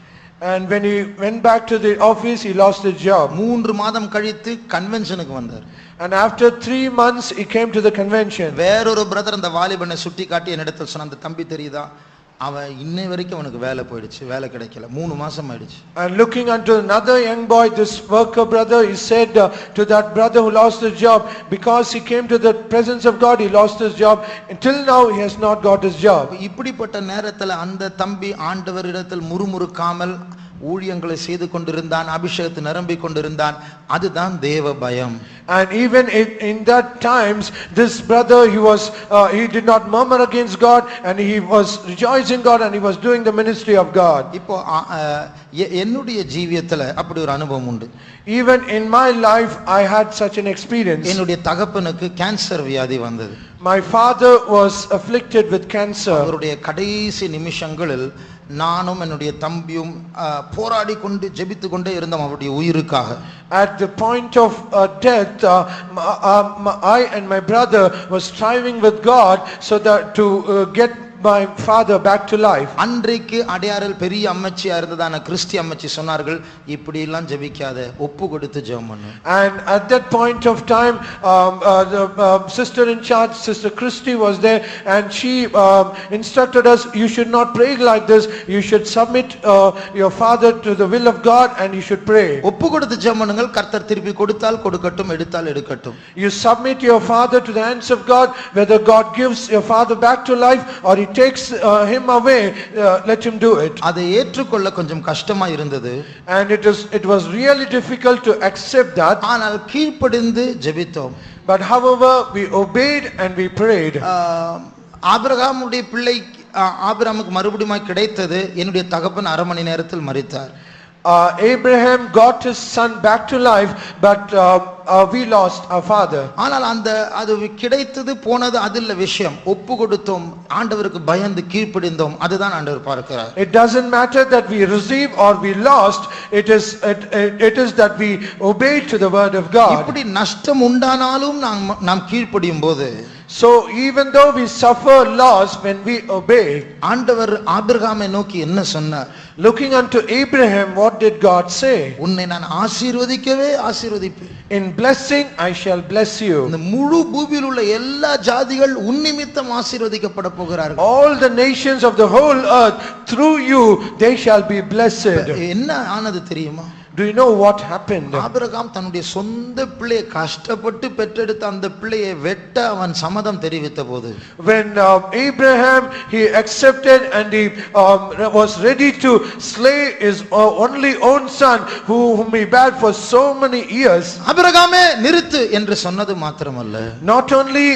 And when he went back to the office, he lost his job. 3 மாதம் கழித்து கன்வென்ஷனுக்கு வந்தார். And after 3 months, he came to the convention. வேறொரு பிரதர் அந்த வாலிபனை சுட்டி காட்டி என்னிடத்தில் சொன்ன, அந்த தம்பி தெரியுதா, அவன் இன்னை வரைக்கும் அவனுக்கு வேலை போயிடுச்சு, வேலை கிடைக்கல, 3 மாசம் ஆயிடுச்சு. And looking unto another young boy, this worker brother, he said to that brother who lost his job, because he came to the presence of God, he lost his job. Until now, he has not got his job. இப்படிப்பட்ட நேரத்தில் அந்த தம்பி ஆண்டவரிடத்தில் முறுமுறுக்காமல் ஊழியங்களை செய்து கொண்டிருந்தான், அபிஷேகத்தை நிரம்பிக் கொண்டிருந்தான். அதுதான் தேவ பயம். And even in that times, this brother, he did not murmur against God, and he was rejoicing God, and he was doing the ministry of God. இப்போ என்னுடைய ஜீவியத்துல அப்படி ஒரு அனுபவம் உண்டு. Even in my life, I had such an experience. என்னுடைய தகப்பனுக்கு cancer வியாதி வந்தது. My father was afflicted with cancer. அவருடைய கடைசி நிமிஷங்களில் நானும் என்னுடைய தம்பியும் போராடி கொண்டு ஜெபித்து கொண்டே இருந்தோம் அவருடைய உயிருக்காக. At the point of death, I and my brother was striving with God so that to get my father back to life. அன்றைக்கு அடையாறில் பெரிய அம்மச்சியா இருந்ததான கிறிஸ்டி அம்மச்சி சொன்னார்கள், இப்படி எல்லாம் ஜெபிக்காத, ஒப்பு கொடுத்து ஜெபம் பண்ணு. And at that point of time, the sister in charge, Sister Christy, was there, and she instructed us, you should not pray like this, you should submit your father to the will of God, and you should pray. ஒப்பு கொடுத்து ஜெபம் பண்ணுங்கள், கர்த்தர் திருப்பி கொடுத்தால் கொடுக்கட்டும், எடுத்தால் எடுக்கட்டும். You submit your father to the hands of God, whether God gives your father back to life or he takes him away, let him do it. அதை ஏற்றுக்கொள்ள கொஞ்சம் கஷ்டமா இருந்தது. And it was really difficult to accept that. ஆனால் கீழ்ப்படிந்து ஜெபித்தோம். But however, we obeyed and we prayed. ஆபிரகாமுடைய பிள்ளை ஆபிரகாமுக்கு மறுபடியும் கிடைத்தது. என்னுடைய தகப்பன் 1/2 மணி நேரத்தில் மரித்தார். Abraham got his son back to life, but we lost our father. ஆனால் அது கிடைத்தது போனது அதில்ல விஷயம். ஒப்பு கொடுத்தோம், ஆண்டவருக்கு பயந்து கீழ்ப்படிந்தோம், அதுதான் ஆண்டவர் பார்க்கிறார். It doesn't matter that we receive or we lost, it is that we obeyed to the word of God. இப்படி நஷ்டம் உண்டானாலும் நாம் கீழ்ப்படியும் போது, So even though we suffer loss when we obey, ஆண்டவர் ஆபிரகாமை நோக்கி என்ன சொன்னார்? looking unto Abraham, what did God say? உன்னை நான் ஆசீர்வதிக்கவே ஆசீர்வதிப்பேன். In blessing I shall bless you. இந்த முழு பூமியில் உள்ள எல்லா ஜாதிகள் உன் நிமித்தம் ஆசீர்வதிக்கப்பட போகிறார்கள். All the nations of the whole earth, through you they shall be blessed. என்ன ஆனது தெரியுமா? Do you know what happened? Abraham தன்னுடைய சொந்த பிள்ளையை கஷ்டப்பட்டு பெற்றெடுத்த அந்த பிள்ளையை வெட்ட அவன் சம்மதம் தெரிவித்த போது, When Abraham, he accepted and he was ready to slay his only own son whom he bare for so many years. ஆபிரகாமே நிறுத்து என்று சொன்னது மாத்திரமல்ல, Not only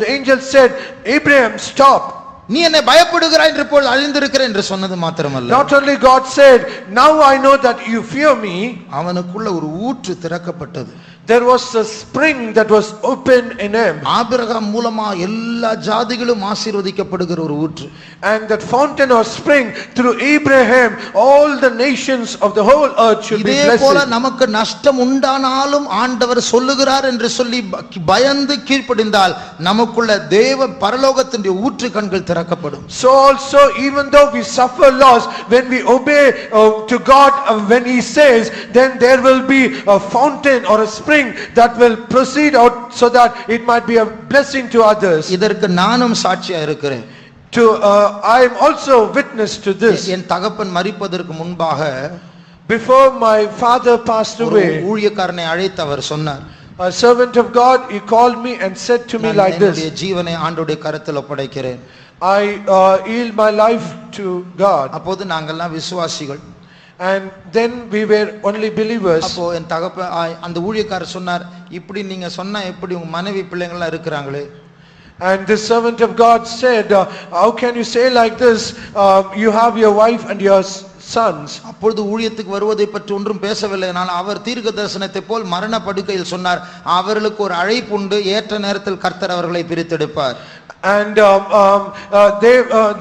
the angel said, Abraham, stop. நீ என்னை பயப்படுகிறாய் என்று போல் அழிந்திருக்கிற என்று சொன்னது மாத்திரமல்ல, Not only God said, now I know that you fear me. அவனுக்குள்ள ஒரு ஊற்று திறக்கப்பட்டது. There was a spring that was open in him. Abraham மூலமா எல்லா ஜாதிகளும் ஆசீர்வதிக்கப்படுகிற ஒரு ஊற்று. And that fountain or spring, through Abraham all the nations of the whole earth should be இதே போல blessed. நமக்கு நஷ்டம் உண்டானாலும் ஆண்டவர் சொல்லுகிறார் என்று சொல்லி பயந்து கீழ்ப்படிந்தால் நமக்குள்ள தேவ பரலோகத்தினுடைய ஊற்று கண்கள் திறக்கப்படும். So also, even though we suffer loss, when we obey to God, when he says, then there will be a fountain or a spring that will proceed out, so that it might be a blessing to others. இதற்கு நானும் சாட்சியா இருக்கிறேன். I am also witness to this. என் தகப்பன் மரிப்பதற்கு முன்பாக Before my father passed ஒரு away, ஊழியக்காரனை அழைத்து அவர் சொன்னார், a servant of God, he called me and said to me நான் like என்னுடைய this, ஜீவனை ஆண்டவருடைய கரத்தில் ஒப்படைக்கிறேன். I yield my life to God. அப்போது நாங்கெல்லாம் விசுவாசிகள். And then we were only believers. அப்போ என் தகப்பன் அந்த ஊழியக்காரர் சொன்னார், இப்படி நீங்க சொன்னா எப்படி உங்க மனைவி பிள்ளைங்கள்லாம் இருக்கிறாங்களே? And this servant of God said, how can you say like this? You have your wife and your sons. அப்பொழுது ஊழியத்துக்கு வருவதை பற்றி ஒன்றும் பேசவில்லை. ஆனால் அவர் தீர்க்க தரிசனத்தை போல் மரண படுக்கையில் சொன்னார், அவர்களுக்கு ஒரு அழைப்பு உண்டு, ஏற்ற நேரத்தில் கர்த்தர் அவர்களை பிரித்தெடுப்பார். And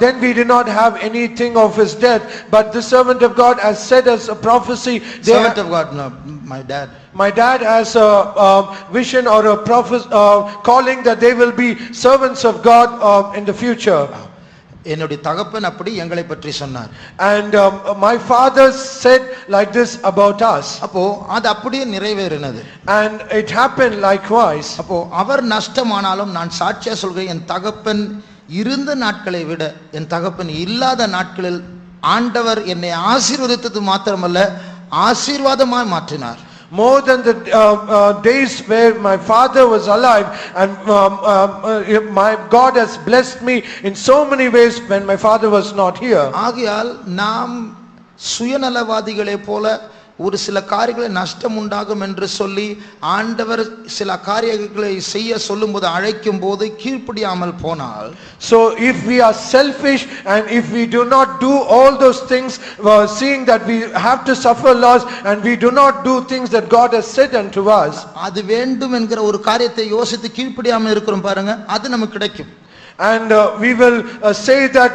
then we did not have anything of his death, but the servant of God has said as a prophecy. Servant of God, no, my dad. My dad has a vision or a prophecy calling that they will be servants of God in the future. என்னுடைய தகப்பன் அப்படி எங்களை பற்றி சொன்னார். And my father said like this about us. அப்போ அது அப்படியே நிறைவேறினது. And it happened likewise. அப்போ அவர் நஷ்டமானாலும் நான் சாட்சியா சொல்கிறேன், என் தகப்பன் இருந்த நாட்களை விட என் தகப்பன் இல்லாத நாட்களில் ஆண்டவர் என்னை ஆசீர்வதித்தது மாத்திரமல்ல, ஆசீர்வாதமாய் மாற்றினார். More than the days where my father was alive, and my God has blessed me in so many ways when my father was not here. ஆகையால் நாம் சுயநலவாதிகளை போல ஒரு சில காரியங்களை நஷ்டம் உண்டாகும் என்று சொல்லி ஆண்டவர் சில காரியங்களை செய்ய சொல்லும்போது அழைக்கும் போது கீழ்ப்படியாமல் போனால், So if we are selfish and if we do not do all those things, seeing that we have to suffer loss and we do not do things that God has said unto us, அது வேண்டும் என்கிற ஒரு காரியத்தை யோசித்து கீழ்ப்படியாமல் இருக்கிறோம் பாருங்க, அது நமக்கு கிடைக்கும். and we will say that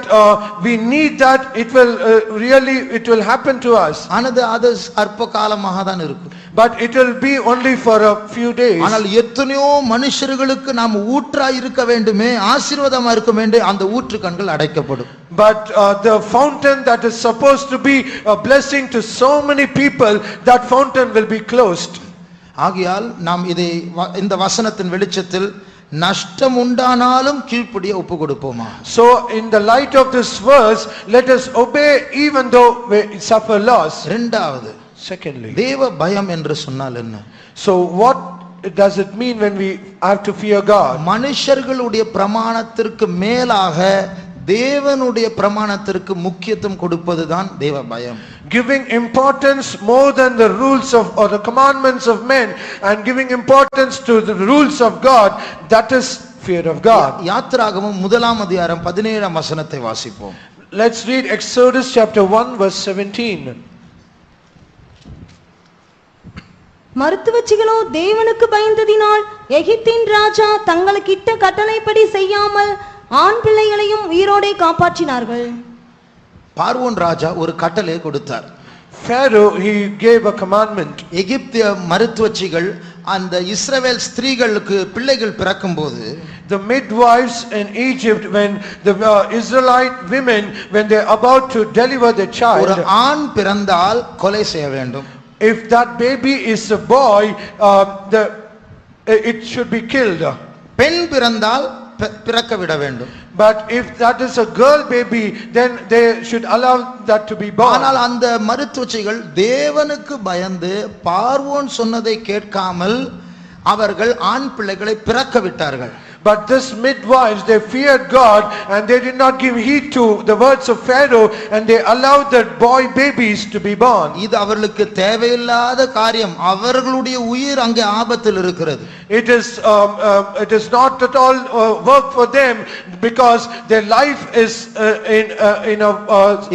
we need that, it will happen to us, ஆனது அது அற்ப காலமாக தான் இருக்கும். but it will be only for a few days. ஆனால் எத்தனையோ மனுஷர்களுக்கு நாம் ஊற்றா இருக்க வேண்டுமே, ஆசீர்வாதமா இருக்க வேண்டும், அந்த ஊற்று கண்கள் அடைக்கப்படும். But the fountain that is supposed to be a blessing to so many people, that fountain will be closed. ஆகையால் நாம் இதை இந்த வசனத்தின் வெளிச்சத்தில் நஷ்டம் உண்டானாலும் கீழ்ப்படிய ஒப்பு கொடுப்போமா? So in the light of this verse, let us obey even though we suffer loss. இரண்டாவது, Secondly, தேவ பயம் என்று சொன்னால் என்ன? so what does it mean when we have to fear God? மனுஷர்களுடைய பிரமாணத்திற்கு மேலாக தேவனுடைய பிரமாணத்திற்கு முக்கியத்துவம் கொடுப்பதுதான் தேவ பயம். Giving importance more than the rules of or the commandments of men, and giving importance to the rules of God, that is fear of God. யாத்திராகமம் 1 அதிகாரம் 17 வசனத்தை வாசிப்போம். Let's read Exodus chapter 1 verse 17. மருத்துவச்சிகளோ தேவனுக்கு பயந்ததினால் எகிப்தின் ராஜா தங்களுக்கு இட்ட கட்டளைப்படி செய்யாமல் ஆண் பிள்ளைகளையும் உயிரோடே காப்பாற்றினார்கள். பார்வோன் ராஜா ஒரு கட்டளை கொடுத்தார். Pharaoh, he gave a commandment. எகிப்திய மருத்துவச்சிகள் அந்த இஸ்ரவேல் ஸ்திரீகளுக்கு பிள்ளைகள் பிறக்கும்போது The midwives in Egypt, when the Israelite women, when they are about to deliver their ஒரு child, ஆண் பிறந்தால் கொலை செய்ய வேண்டும். if that baby is a boy, it should be killed. பெண் பிறந்தால் பிறக்க விட வேண்டும். But if that is a girl baby, then they should allow that to be born. ஆனால் அந்த மருத்துவச்சிகள் தேவனுக்கு பயந்து பார்வோன் சொன்னதை கேட்காமல் அவர்கள் ஆண் பிள்ளைகளை பிறக்க விட்டார்கள். But this midwives, they feared God and they did not give heed to the words of Pharaoh, and they allowed that boy babies to be born. இது அவர்களுக்கு தேவையில்லாத காரியம். அவர்களுடைய உயிர் அங்கே ஆபத்தில் இருக்கிறது. It is not at all work for them, because their life is in a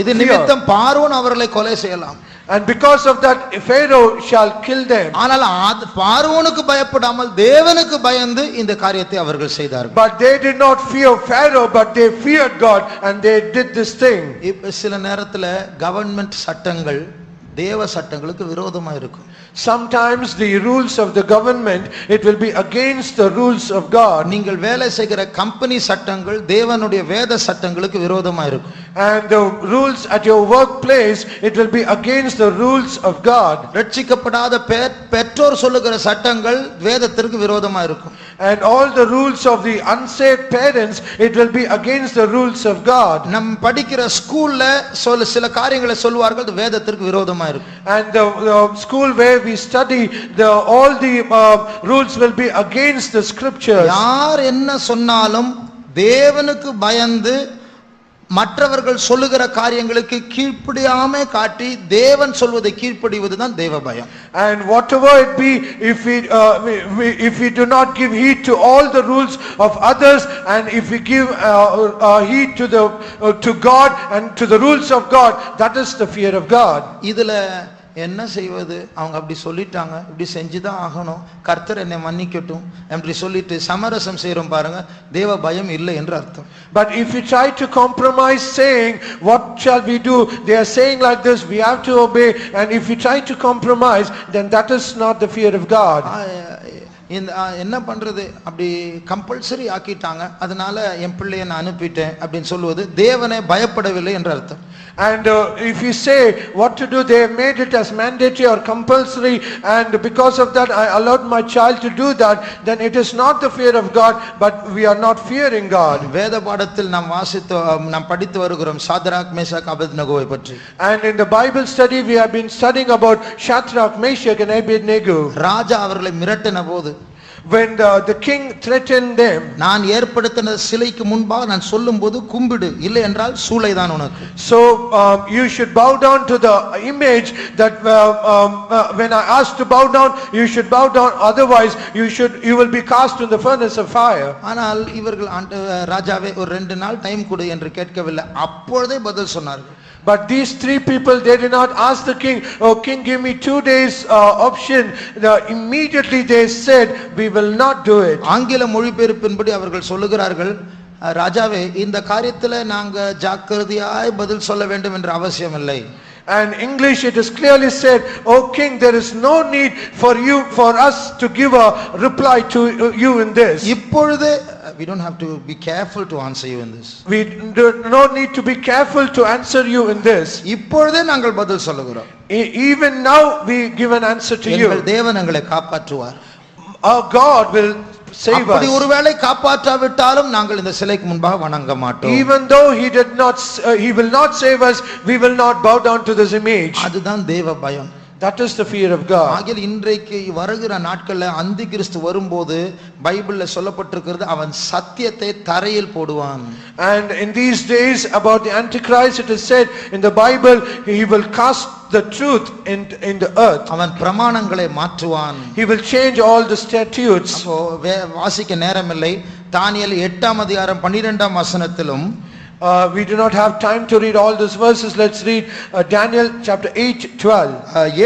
இது fear. நிமித்தம் பார்வோன் அவர்களை கொலை செய்யலாம். And because of that, Pharaoh shall kill them. ஆனால் பார்வோனுக்கு பயப்படாமல் தேவனுக்கு பயந்து இந்த காரியத்தை அவர்கள் செய்தார்கள். But they did not fear Pharaoh, but they feared God, and they did this thing. இப்ப சில நேரத்துல கவர்மெண்ட் சட்டங்கள் தேவ சட்டங்களுக்கு விரோதமா இருக்கும். Sometimes the rules of the government, it will be against the rules of God. நீங்கள் வேலை செய்கிற கம்பெனி சட்டங்கள் தேவனுடைய வேத சட்டங்களுக்கு விரோதமா இருக்கும். And the rules at your workplace, it will be against the rules of God. ரட்சிக்கப்படாத பெற்றோர் சொல்லுகிற சட்டங்கள் வேதத்திற்கு விரோதமா இருக்கும். And all the rules of the unsaved parents, it will be against the rules of God. நம் படிக்கிற ஸ்கூல்ல சில காரியங்களை சொல்வார்கள், அது வேதத்திற்கு விரோதமா இருக்கும். And the school where we study, all the rules will be against the scriptures. யார் என்ன சொன்னாலும் தேவனுக்கு பயந்து மற்றவர்கள் சொல்லுகிற காரியங்களுக்கு கீழ்ப்படியாமை காட்டி தேவன் சொல்வதை கீழ்ப்படிவதுதான் தேவ பயம். And whatever it be, if we do not give heed to all the rules of others, and if we give heed to God and to the rules of God, that is the fear of God. இதுல என்ன செய்வது, அவங்க அப்படி சொல்லிட்டாங்க, இப்படி செஞ்சுதான் ஆகணும், கர்த்தர் என்னை மன்னிக்கட்டும் அப்படி சொல்லிட்டு சமரசம் செய்றோம் பாருங்க, தேவ பயம் இல்லை என்று அர்த்தம். But if you try to compromise, saying what shall we do, they are saying like this, we have to obey, and if you try to compromise, then that is not the fear of God. என்ன பண்றது, அப்படி compulsory ஆக்கிட்டாங்க, அதனால என் பிள்ளையை நான் அனுப்பிட்டேன் அப்படின்னு சொல்லுவது தேவனை பயப்படவில்லை என்று அர்த்தம். And if you say what to do, they have made it as mandatory or compulsory, and because of that I allowed my child to do that, then it is not the fear of God, but we are not fearing God. வேத பாடத்தில் நாம் படித்து வருகிறோம் Shadrach Meshach அபேத்நேகோவை பற்றி. And in the Bible study we have been studying about Shadrach, Meshach and Abednego. ராஜா அவர்களை மிரட்டின போது, when the king threatened them, நான் ஏற்படுத்தின சிலைக்கு முன்பாக நான் சொல்லும்போது கும்பிடு, இல்லை என்றால் சூளைதான் உனக்கு. So you should bow down to the image that when I ask to bow down, you should bow down, otherwise you will be cast in the furnace of fire. ஆனால் இவர்கள் ராஜாவே ஒரு 2 நாள் டைம் கொடு என்று கேட்கவில்லை, அப்பொழுதே பதில் சொன்னார்கள். But these 3 people, they did not ask the king, oh king, give me 2 days option. Immediately they said, we will not do it. ஆங்கில மொழிபெயர்ப்பின்படி அவர்கள் சொல்லுகிறார்கள், ராஜாவே இந்த காரியத்துல நாங்க ஜாக்கிரதையாய் பதில் சொல்ல வேண்டும் என்ற அவசியம் இல்லை. And English, it is clearly said, oh king, there is no need for us to give a reply to you in this. இப்பொழுது we don't have to be careful to answer you in this. We do not need to be careful to answer you in this. இப்பொழுதே நாங்கள் பதில் சொல்லுகிறோம். Even now we give an answer to you. எங்கள் தேவன் எங்களை காப்பாற்றுவார். Our God will save us. அப்படி ஒருவேளை காப்பாற்றாவிட்டாலும் நாங்கள் இந்த சிலைக்கு முன்பாக வணங்க மாட்டோம். Even though he will not save us, we will not bow down to this image. அதுதான் தேவ பயம். That is the fear of God. ஆகிய இன்றைக்கு வருகிற நாட்கள்ல அந்தி கிறிஸ்து வரும்போது பைபிள்ல சொல்லப்பட்டிருக்கிறது, அவன் சத்தியத்தை தரையில் போடுவான். And in these days about the Antichrist, it is said in the Bible, he will cast the truth in the earth. அவன் பிரமாணங்களை மாற்றுவான். He will change all the statutes. அப்போ வாசிக்க நேரமில்லை. தானியேல் 8ஆம் அதிகாரம் 12ஆம் வசனத்திலும் We do not have time to read all these verses. Let's read Daniel chapter 8:12.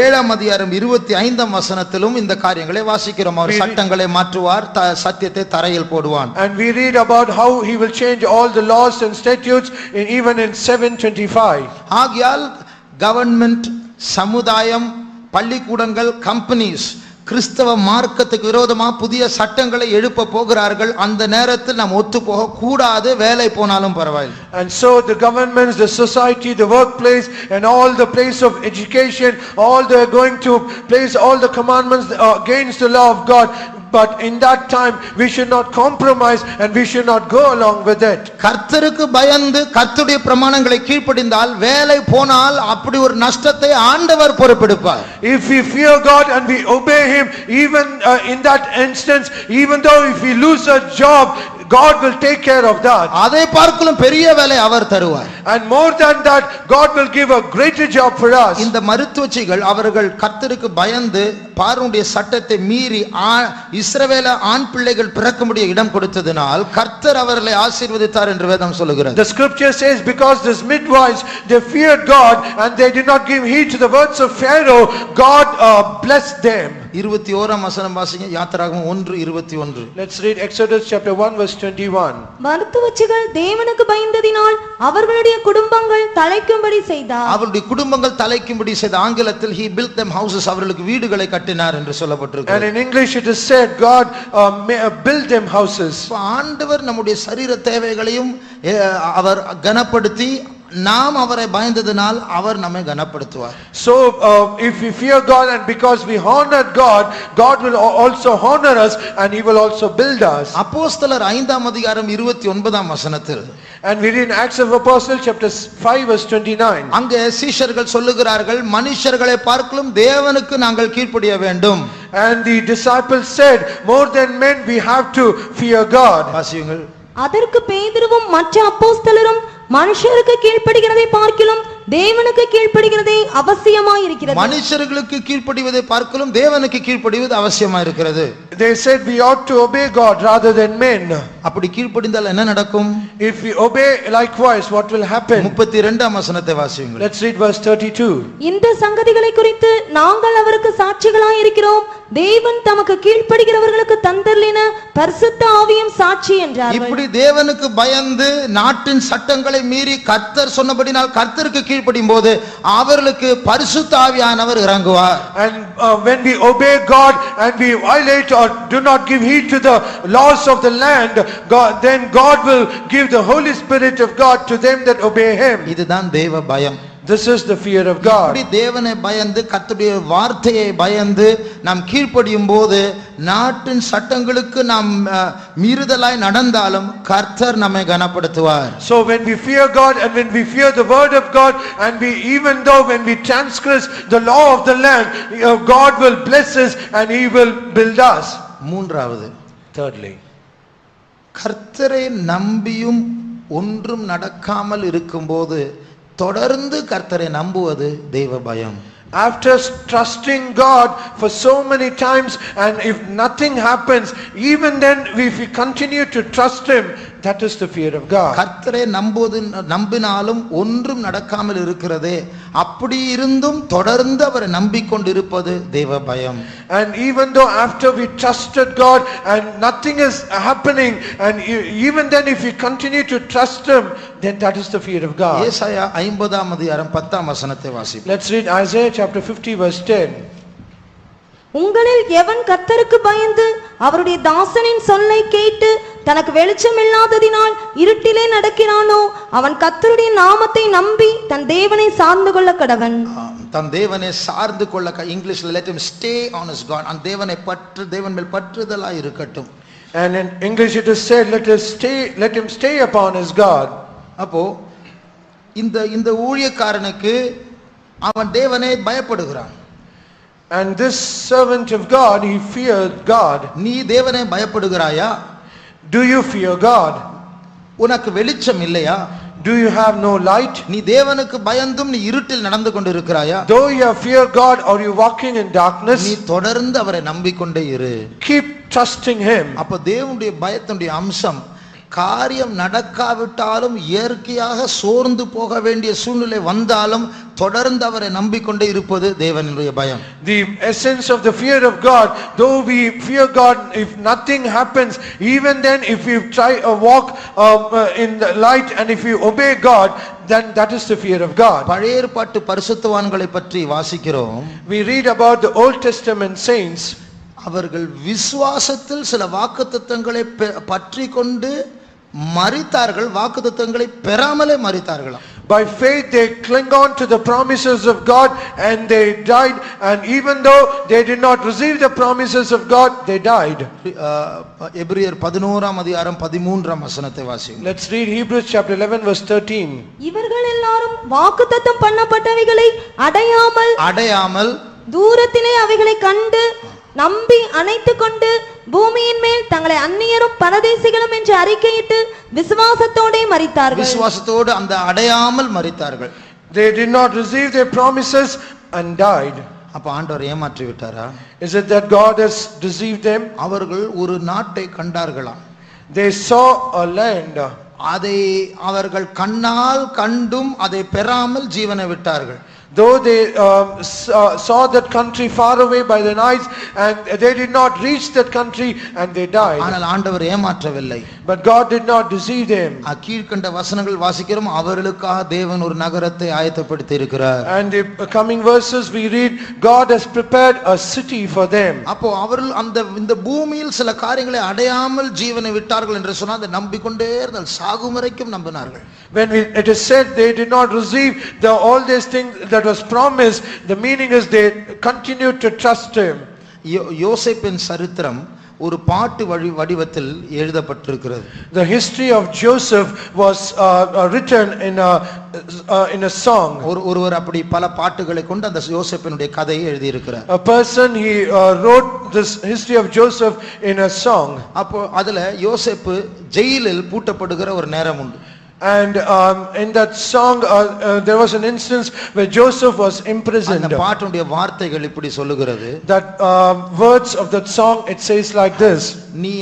7ஆம் அதிகாரம் 25ஆம் வசனத்திலும் இந்த காரியங்களை வாசிக்கிறோம். அவர் சட்டங்களை மாற்றுவார், சத்தியத்தை தரையில் போடுவான். And we read about how he will change all the laws and statutes even in 7:25. ஆகையால் கவர்மெண்ட் சமுதாயம், பள்ளிக்கூடங்கள், கம்பெனிஸ் கிறிஸ்தவ மார்க்கத்துக்கு விரோதமா புதிய சட்டங்களை எழுப்ப போகிறார்கள். அந்த நேரத்தில் நாம் ஒத்து போக கூடாது, வேலை போனாலும் பரவாயில்லை. And so the governments, the society, the workplace and all the place of education, all they are going to place all the commandments against the law of God. But in that time we should not compromise and we should not go along with it. கர்த்தருக்கு பயந்து கர்த்தருடைய பிரமாணங்களை கீழ்ப்படிந்தால் வேலை போனால் அப்படி ஒரு நஷ்டத்தை ஆண்டவர் பொறுப்பெடுப்பார். If we fear God and we obey him, even in that instance, even though if we lose a job, God will take care of that. அதை பார்க்கலும் பெரிய வேலை அவர் தருவார். And more than that, God will give a greater job for us. இந்த மருத்துவச்சிகள் அவர்கள் கர்த்தருக்கு பயந்து பார்வோனுடைய சட்டத்தை மீறி இஸ்ரவேல ஆண் பிள்ளைகள் பிறக்கும்படிய இடம் கொடுத்ததனால் கர்த்தர் அவர்களை ஆசீர்வதித்தார் என்று வேதம் சொல்லுகிறது. The scripture says because these midwives they feared God and they did not give heed to the words of Pharaoh, God blessed them. 21ஆம் வசனம் வாசிங்க. யாத்திராகமம் 1:21. Let's read Exodus chapter 1 verse 21. மருத்துவச்சிகள் தேவனுக்கு பயந்ததினால் அவர்களுடைய குடும்பங்கள் தலைக்கும்படி செய்தார். அவருடைய குடும்பங்கள் தலைக்கும்படி செய்த. ஆங்கிலத்தில் he built them houses, அவர்களுக்கு வீடுகளை கட்டினார் என்று சொல்லப்பட்டிருக்கிறது. And in English it is said God built them houses. ஆண்டவர் நம்முடைய சரீர தேவைகளையும் அவர் கனப்படுத்தி நாம் அவரை பயந்ததனால் அவர் நம்மை கனப்படுத்துவார். So if we fear God and because we honor God, God will also honor us and he will also build us. அப்போஸ்தலர் 5ஆம் அதிகாரம் 29ஆம் வசனத்தில் And we read in Acts of Apostles chapter 5 verse 29. அங்கே சீஷர்கள் சொல்லுகிறார்கள், மனுஷர்களை பார்க்கலும் தேவனுக்கு நாங்கள் கீழ்ப்படிய வேண்டும். And the disciples said, more than men we have to fear God. வாசியுங்கள். அதற்கு பேதுருவும் மற்ற அப்போஸ்தலரும் மனுஷருக்கு கீழ்ப்படிகிறதை பார்க்கிலும் தேவனுக்கு கீழ்ப்படிகிறதே அவசியமாய் இருக்கிறது. மனுஷர்களுக்கு கீழ்ப்படிவதை பார்க்கலும் தேவனுக்கு கீழ்ப்படிவது அவசியமாய் இருக்கிறது. They said we ought to obey God rather than men. அப்படி கீழ்ப்படிந்தால் என்ன நடக்கும்? If we obey likewise, what will happen? 32ஆம் வசனத்தை வாசியுங்கள். Let's read verse 32. இந்த சங்கதிகளை குறித்து நாங்கள் அவருக்கு சாட்சிகளாய் இருக்கிறோம். தேவன் தமக்கு கீழ்ப்படிகிறவர்களுக்கு தந்தருளின பரிசுத்த ஆவியும் சாட்சி என்றார்கள். இப்படி தேவனுக்கு பயந்து நாட்டின் சட்டங்களை மீறி கர்த்தர் சொன்னபடினால் கர்த்தருக்கு கீழ்ப்படியும் போது அவர்களுக்கு பரிசுத்த ஆவியானவர் இறங்குவார். And when we obey God and we violate or do not give heed to the laws of the land, then God will give the Holy Spirit of God to them that obey him. இதுதான் தேவ பயம். This is the fear of God. இப்படி தேவனை பயந்து கர்த்தருடைய வார்த்தையை பயந்து நாம் கீழ்ப்படியும் போது நாட்டின் சட்டங்களுக்கு நாம் மீறுதலாய் நடந்தாலும் கர்த்தர் நம்மை கனப்படுத்துவார். So when we fear God and when we fear the word of God and we even though when we transgress the law of the land, God will bless us and he will build us. மூன்றாவது, Thirdly, கர்த்தரை நம்பியும் ஒன்றும் நடக்காமல் இருக்கும்போது தொடர்ந்து கர்த்தரை நம்புவது தெய்வ பயம். after trusting God for so many times and if nothing happens, even then if we continue to trust him, that is the fear of God. கர்த்தரை நம்பினாலும் ஒன்றும் நடக்காமல் இருக்கிறதே, அப்படி இருந்தும் தொடர்ந்து அவரை நம்பிக்கொண்டிருப்பது தெய்வ பயம். And even though after we trusted God and nothing is happening, and even then if we continue to trust him, then that is the fear of God. ஏசாயா 50ஆம் அதிகாரம் 10ஆம் வசனத்தை வாசிப்போம். Let's read Isaiah chapter 50 verse 10. உங்களில் எவன் கர்த்தருக்கு பயந்து அவருடைய தாசனின் சொல்லை கேட்டு தனக்கு வெளிச்சம் இல்லாததினால் இருட்டிலே நடக்கிறானோ அவன் கர்த்தருடைய நாமத்தை நம்பி தன் தேவனை சார்ந்து கொள்ள கடவன். தன் தேவனை சார்ந்து கொள்ள, இங்கிலீஷ்ல let him stay on his God, அந்த தேவனை தேவன் மேல் பற்றுதலாய் இருக்கட்டும். And in English it is said let him stay upon his God. அப்போ இந்த ஊழியக்காரனுக்கு அவன் தேவனை பயப்படுகிறான். And this servant of God, he feared God. நீ தேவனை பயப்படுகிறாயா? Do you fear God? உனக்கு வெளிச்சம் இல்லையா? Do you have no light? நீ தேவனுக்கு பயந்தும் நீ இருட்டில் நடந்து கொண்டிருக்கிறாயா? Though you fear God, are you walking in darkness? நீ தொடர்ந்து அவரை நம்பிக்கொண்டே இரு. Keep trusting him. அப்ப தேவனுடைய பயத்தினுடைய அம்சம் காரியம் நடக்காவிட்டாலும் இயற்கையாக சோர்ந்து போக வேண்டிய சூழ்நிலை வந்தாலும் தொடர்ந்து அவரை நம்பிக்கொண்டே இருப்பது தேவனுடைய பயம். The essence of the fear of God, though we fear God, if nothing happens, even then if we try a walk in the light and if we obey God, then that is the fear of God. பழைய ஏற்பாட்டு பரிசுத்தவான்களை பற்றி வாசிக்கிறோம். We read about the Old Testament saints. அவர்கள் விசுவாசத்தில் சில வாக்குத்தத்தங்களை பற்றி கொண்டு மரித்தார்கள், வாக்குத்தத்தங்களை பெறாமலே மரித்தார்களாம். By faith they clung on to the promises of God and they died, and even though they did not receive the promises of God, they died. எபிரேயர் 11ஆம் அதிகாரம் 13ஆம் வசனத்தை வாசியுங்கள். Let's read Hebrews chapter 11 verse 13. இவர்கள் எல்லாரும் வாக்குத்தத்தம் பண்ணப்பட்டவைகளை அடையாமல் தூரத்திலே அவைகளை கண்டு நம்பி அணைத்துக் கொண்டு பூமியின் மேல் தங்களை அந்நியரும் பரதேசிகளும் என்று அறிக்கையிட்டு விசுவாசத்தோடே மரித்தார்கள். விசுவாசத்தோடு அந்த அடையாமல் மரித்தார்கள். They did not receive their promises and died. அப்ப ஆண்டவர் ஏமாற்றி விட்டாரா? Is it that God has deceived them? அவர்கள் ஒரு நாட்டை கண்டார்களாம். They saw a land. அதை அவர்கள் கண்ணால் கண்டும் அதை பெறாமல் ஜீவனை விட்டார்கள். Though they saw that country far away by the night, and they did not reach that country and they died. ஆனால் ஆண்டவர் ஏமாற்றவில்லை. But God did not deceive them. கீழ்க்கண்ட வசனங்கள் வாசிக்கிறோம், அவர்களுக்காக தேவன் ஒரு நகரத்தை ஆயத்தப்படுத்தி இருக்கிறார். And the coming verses we read, God has prepared a city for them. அப்போ அவர்கள் இந்த பூமியில் சில காரியங்களை அடையாமல் ஜீவனை விட்டார்கள் என்று சொன்னால் அதை நம்பிக்கொண்டே இருந்தால் சாகும் வரைக்கும் நம்பினார்கள். When it is said they did not receive all these things that was promised, the meaning is they continued to trust him. யோசேப்பின் சரித்திரம் ஒரு பாட்டு வடிவத்தில் எழுதப்பட்டிருக்கிறது. The history of Joseph was written in a song. ஒருவர் அப்படி பல பாட்டுகளை கொண்டு அந்த யோசேப்பினுடைய கதையை எழுதி இருக்கிறார். A person he wrote this history of Joseph in a song. அப்போ அதுல யோசேப்பு ஜெயிலில் பூட்டப்படுகிற ஒரு நேரம் உண்டு. And in that song there was an instance where Joseph was imprisoned. அந்த பாட்டுடைய வார்த்தைகள் இப்படி சொல்லுகிறது. That words of that song, it says like this: நீ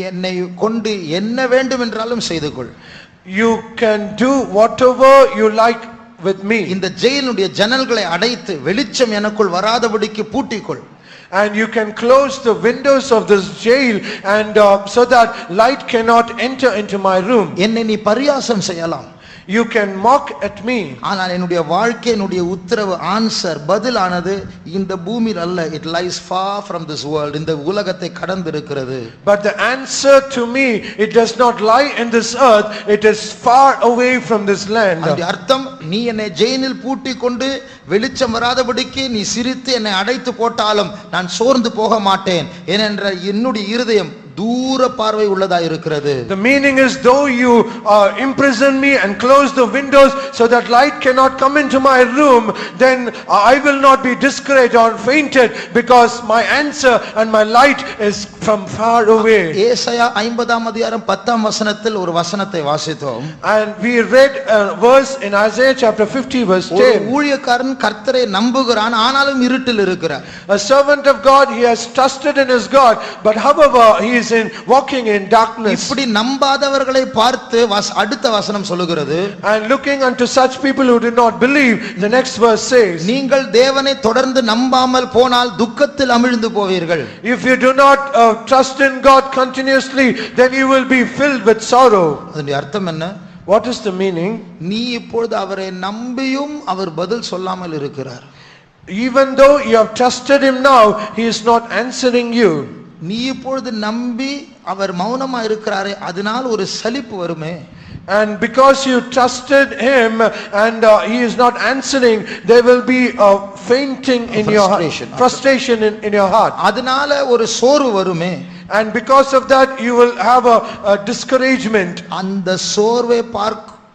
என்னை கொண்டு என்ன வேண்டும் என்றாலும் செய்து கொள். You can do whatever you like with me. இந்த ஜெயிலுடைய ஜன்னல்களை அடைத்து வெளிச்சம் எனக்குள் வராதபடிக்கு பூட்டிக்கொள். And you can close the windows of this jail and so that light cannot enter into my room. என்னை நீ பரியாசம் செய்யலாம். You can mock at me. ஆனால் என்னுடைய வாழ்க்கையினுடைய உத்தரவு ஆன்சர் பதிலானது இந்த பூமியில் அல்ல. It lies far from this world. இந்த உலகத்தை கடந்து இருக்கிறது. But the answer to me, it does not lie in this earth, it is far away from this land. அந்த அர்த்தம், நீ என்னை ஜெயிலில் பூட்டி கொண்டு வெளிச்சம் வராதபடிக்கு நீ சிரித்து என்னை அடைத்து போட்டாலும் நான் சோர்ந்து போக மாட்டேன். ஏனென்ற என்னுடைய இருதயம் தூர பார்வை உள்ளதா இருக்கிறது. The meaning is, though you imprison me and close the windows so that light cannot come into my room, then I will not be discouraged or fainted, because my answer and my light is from far away. ஏசாயா 50ஆம் அதிகாரம் 10ஆம் வசனத்தில் ஒரு வசனத்தை வாசித்தோம். And we read a verse in Isaiah chapter 50 verse 10. ஒரு ஊழியக்காரன் கர்த்தரை நம்புகிறான், ஆனாலும் இருட்டில் இருக்கிறார். A servant of God, he has trusted in his God, but however he is walking in darkness. இப்படி நம்பாதவர்களை பார்த்து அடுத்த வசனம் சொல்லுகிறது. And looking unto such people who did not believe, the next verse says, நீங்கள் தேவனை தொடர்ந்து நம்பாமல் போனால் துக்கத்தில் அமிழ்ந்து போவீர்கள். If you do not trust in God continuously, then you will be filled with sorrow. அதனுடைய அர்த்தம் என்ன? What is the meaning? நீ இப்பொழுது அவரை நம்பியும் அவர் பதில் சொல்லாமல் இருக்கிறார். Even though you have trusted him now, he is not answering you. நீ இப்பொழுது நம்பி அவர் மௌனமா இருக்கிறாரே, அதனால் ஒரு சலிப்பு வருமே. And because you trusted him and he is not answering, there will be a fainting in your heart, frustration in your heart. அதனால ஒரு சோர்வு வருமே. And because of that you will have a discouragement. அந்த சோர்வை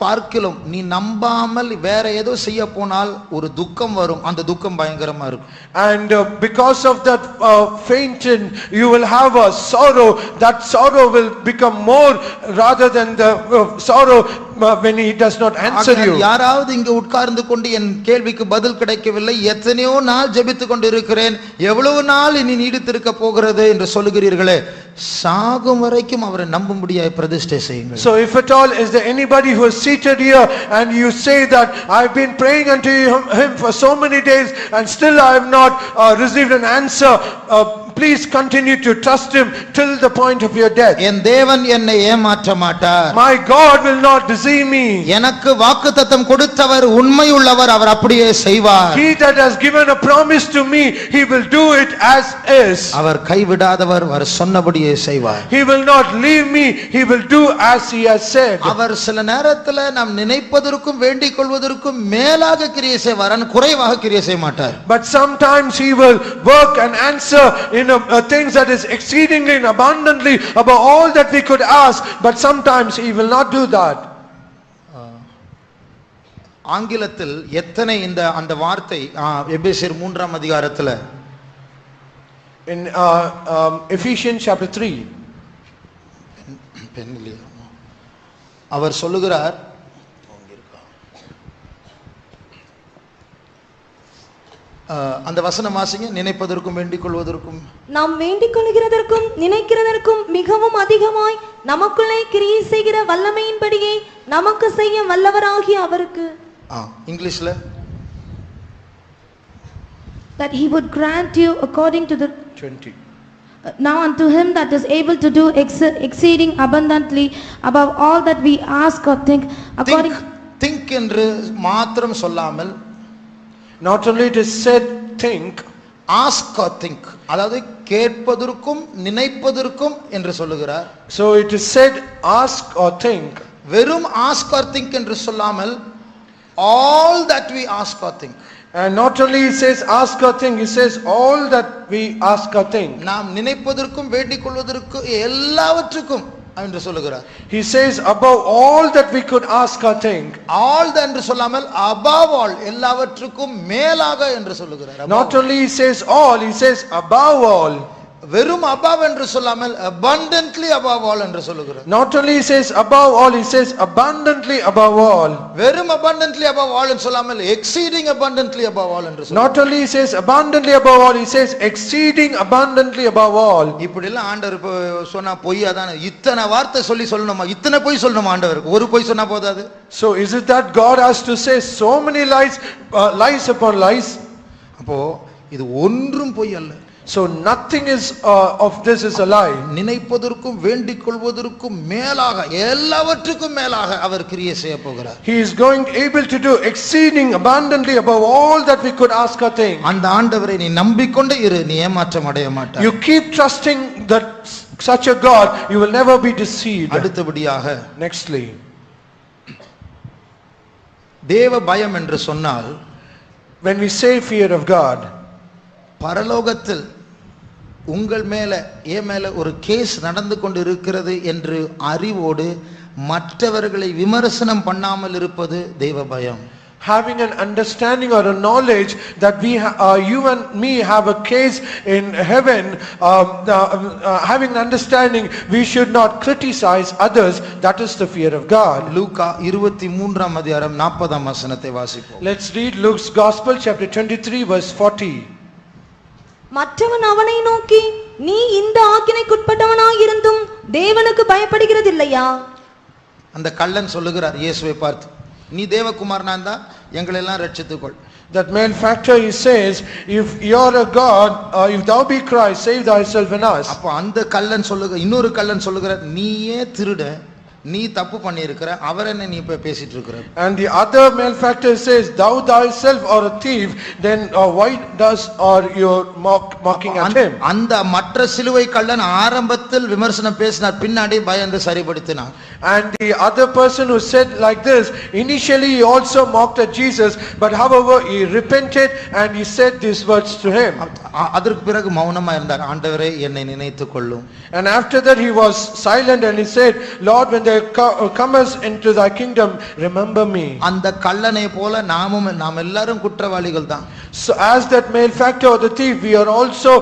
பார்க்கிலும் நீ நம்பாமல் வேற ஏதோ செய்ய போனால் ஒரு துக்கம் வரும். அந்த துக்கம் பயங்கரமா இருக்கும். And because of that fainting, you will have a sorrow. That sorrow will become more rather than the sorrow when he does not answer you. யாராவது இங்க உட்கார்ந்து கொண்டு என் கேள்விக்கு பதில் கிடைக்கவில்லை, எத்தனையோ நாள் ஜெபித்துக் கொண்டு இருக்கிறேன், எவ்வளவு நாள் இனி நீடித்திருக்க போகிறது என்று சொல்லுகிறீர்களே, சாகும் வரைக்கும் அவரை நம்பும்படியாய் பிரதிஷ்டை செய்யுங்கள். So if at all is there anybody who is seated here and you say that I've been praying unto him for so many days and still I have not received an answer, please continue to trust him till the point of your death. என் தேவன் என்னை ஏமாற்ற மாட்டார். My God will not deceive me. எனக்கு வாக்குத்தத்தம் கொடுத்தவர் உண்மையுள்ளவர், அவர் அப்படியே செய்வார். He that has given a promise to me, he will do it as is. அவர் கைவிடாதவர், அவர் சொன்னபடியே செய்வார். He will not leave me, he will do as he has said. அவர் சில நேரத்துல நாம் நினைப்பதற்கும் வேண்டிக் கொள்வதற்கும் மேலாக கிரியை செய்வார், குறைவாக கிரியை செய்ய மாட்டார். But sometimes he will work and answer in things that is exceedingly and abundantly above all that we could ask, but sometimes he will not do that. ஆங்கிலத்தில் எத்தனை அந்த வார்த்தை எபேசியர் 3ஆம் அதிகாரத்துல In Ephesians chapter 3, அவர் சொல்லுகிறார், அந்த வசனம் வாசிங்க. நினைப்பதற்கும் வேண்டிக் கொள்வதற்கும், நாம் வேண்டிக் கொள்கிறதற்கும் நினைக்கிறதற்கும் மிகவும் அதிகமாய் நமக்குள்ளே கிரியை செய்கிற வல்லமையின்படியே நமக்கு செய்ய வல்லவராகிய அவருக்கு. இங்கிலீஷ்ல that he would grant you according to the 20. Now unto him that is able to do exceeding abundantly above all that we ask or think according think என்று மாத்திரம் சொல்லாமல், Not only it is said think, ask or think, அதாவது கேட்பதற்கும் நினைப்பதற்கும் என்று சொல்லுகிறார். so it is said ask or think. வெறும் ask or think என்று சொல்லாமல் all that we ask or think. And not only he says ask or think, he says all that we ask or think. நாம் நினைப்பதற்கும் வேண்டிக் கொள்வதற்கும் எல்லாவற்றுக்கும் என்று சொல்லுகிறார். He says above all that we could ask or think. all என்று சொல்லாமல் above all, எல்லாவற்றுக்கும் மேலாக என்று சொல்லுகிறார். Not only he says all, he says above all. வெறும் above என்று சொல்லாமல் abundantly above all என்று சொல்லுகிறார். Not only he says above all, he says abundantly above all. வெறும் abundantly above all என்று சொல்லாமல் exceeding abundantly above all என்று சொல்லுகிறார். Not only he says abundantly above all, he says exceeding abundantly above all. இப்படி எல்லாம் ஆண்டவர் சொன்னா பொய்யா தானே? இத்தனை வார்த்தை சொல்லணுமா? இத்தனை பொய் சொல்லணுமா ஆண்டவருக்கு? ஒரு பொய் சொன்னா போதாது? So is it that God has to say so many lies, lies upon lies? அப்போ இது ஒன்றும் பொய் அல்ல. So nothing is of this is a lie. நினைப்பதற்கும் வேண்டிக் கொள்வதற்கும் மேலாக, எல்லாவற்றுக்கும் மேலாக அவர் கிரியை செய்ய போகிறார். He is going able to do exceeding abundantly above all that we could ask or think. அந்த ஆண்டவரை நீ நம்பிக்கொண்டே இரு, நீ ஏமாற்றம் அடைய மாட்டாய். You keep trusting that such a God, you will never be deceived. அடுத்தபடியாக Nextly, தேவ பயம் என்று சொன்னால், when we say fear of God, பரலோகத்தில் உங்கள் மேல என் மேல ஒரு கேஸ் நடந்து கொண்டு இருக்கிறது என்று அறிவோடு மற்றவர்களை விமர்சனம் பண்ணாமல் இருப்பது தெய்வ பயம். having an understanding or a knowledge that you and me have a case in heaven, having an understanding we should not criticize others, that is the fear of God. லூக்கா 23ஆம் அதிகாரம் 40ஆம் வசனத்தை வாசிப்போம். Let's read Luke's Gospel chapter 23 verse 40. மற்றவன் அவனை நோக்கி, நீ இந்த ஆக்கினைக்குட்பட்டவனாயிருந்தும் தேவனுக்கு பயப்படுகிறதில்லையா? அந்த கள்ளன் சொல்லுகிறார் இயேசுவை பார்த்து, நீ தேவகுமாரனா இருந்தா எங்களை எல்லாம் ரட்சித்துக்கொள். That malefactor, he says, if you're a God, if thou be Christ, save thyself and us. அப்ப அந்த கள்ளன் இன்னொரு கள்ளன் சொல்லுகிறார், நீயே திருட, நீ தப்பு பண்ணி இருக்கிற, அவர் என்ன நீ இப்ப பேசிட்டு இருக்கிற? And the other malefactor says, thou thyself are a thief, then why are you mocking at him? அந்த மற்ற சிலுவை கள்ளன் ஆரம்பத்தில் விமர்சனம் பேசினார், பின்னாடி பயந்து சரிப்படுத்தினார். And the other person who said like this, initially he also mocked at Jesus, but however he repented and he said these words to him. அதற்கு பிறகு மௌனமா இருந்தார். ஆண்டவரே என்னை நினைத்துக் கொள்ளும். And after that he was silent and he said, Lord, when they come us into thy kingdom, remember me. அந்த கள்ளனை போல நாம் எல்லாரும் குற்றவாளிகள் தான். So as that malefactor or the thief, we are also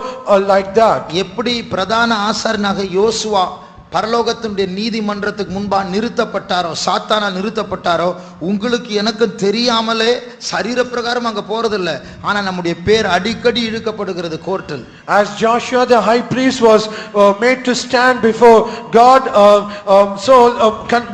like that. எப்படி பிரதான ஆசாரியனாக யோசுவா பரலோகத்தினுடைய நீதிமன்றத்துக்கு முன்பா நிறுத்தப்பட்டாரோ, சாத்தானால் நிறுத்தப்பட்டாரோ, உங்களுக்கு எனக்கு தெரியாமலே சரீரப்பிரகாரம் அங்க போறதில்லை, ஆனா நம்முடைய பேர் அடிக்கடி இழுக்கப்படுகிறது கோர்ட்டில். As Joshua the high priest was made to stand before God,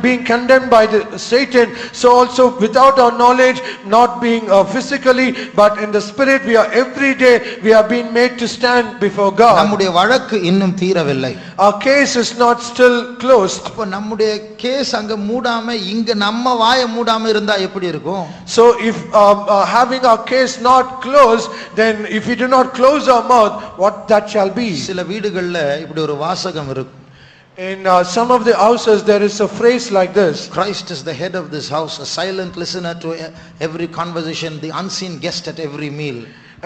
being condemned by Satan, so also without our knowledge, not being physically but in the spirit, we are every day we are being made to stand before God. நம்முடைய வழக்கு இன்னும் தீரவில்லை. Our case is not still closed. அப்ப நம்முடைய case அங்க மூடாம இங்க நம்ம வாயை மூடாம இருந்தா எப்படி இருக்கும்? So if having our case not closed, then if we do not close our mouth, what that shall be? சில வீடுகள்ல இப்படி ஒரு வாசகம் இருக்கு. In some of the houses there is a phrase like this: Christ is the head of this house, a silent listener to every conversation, the unseen guest at every meal.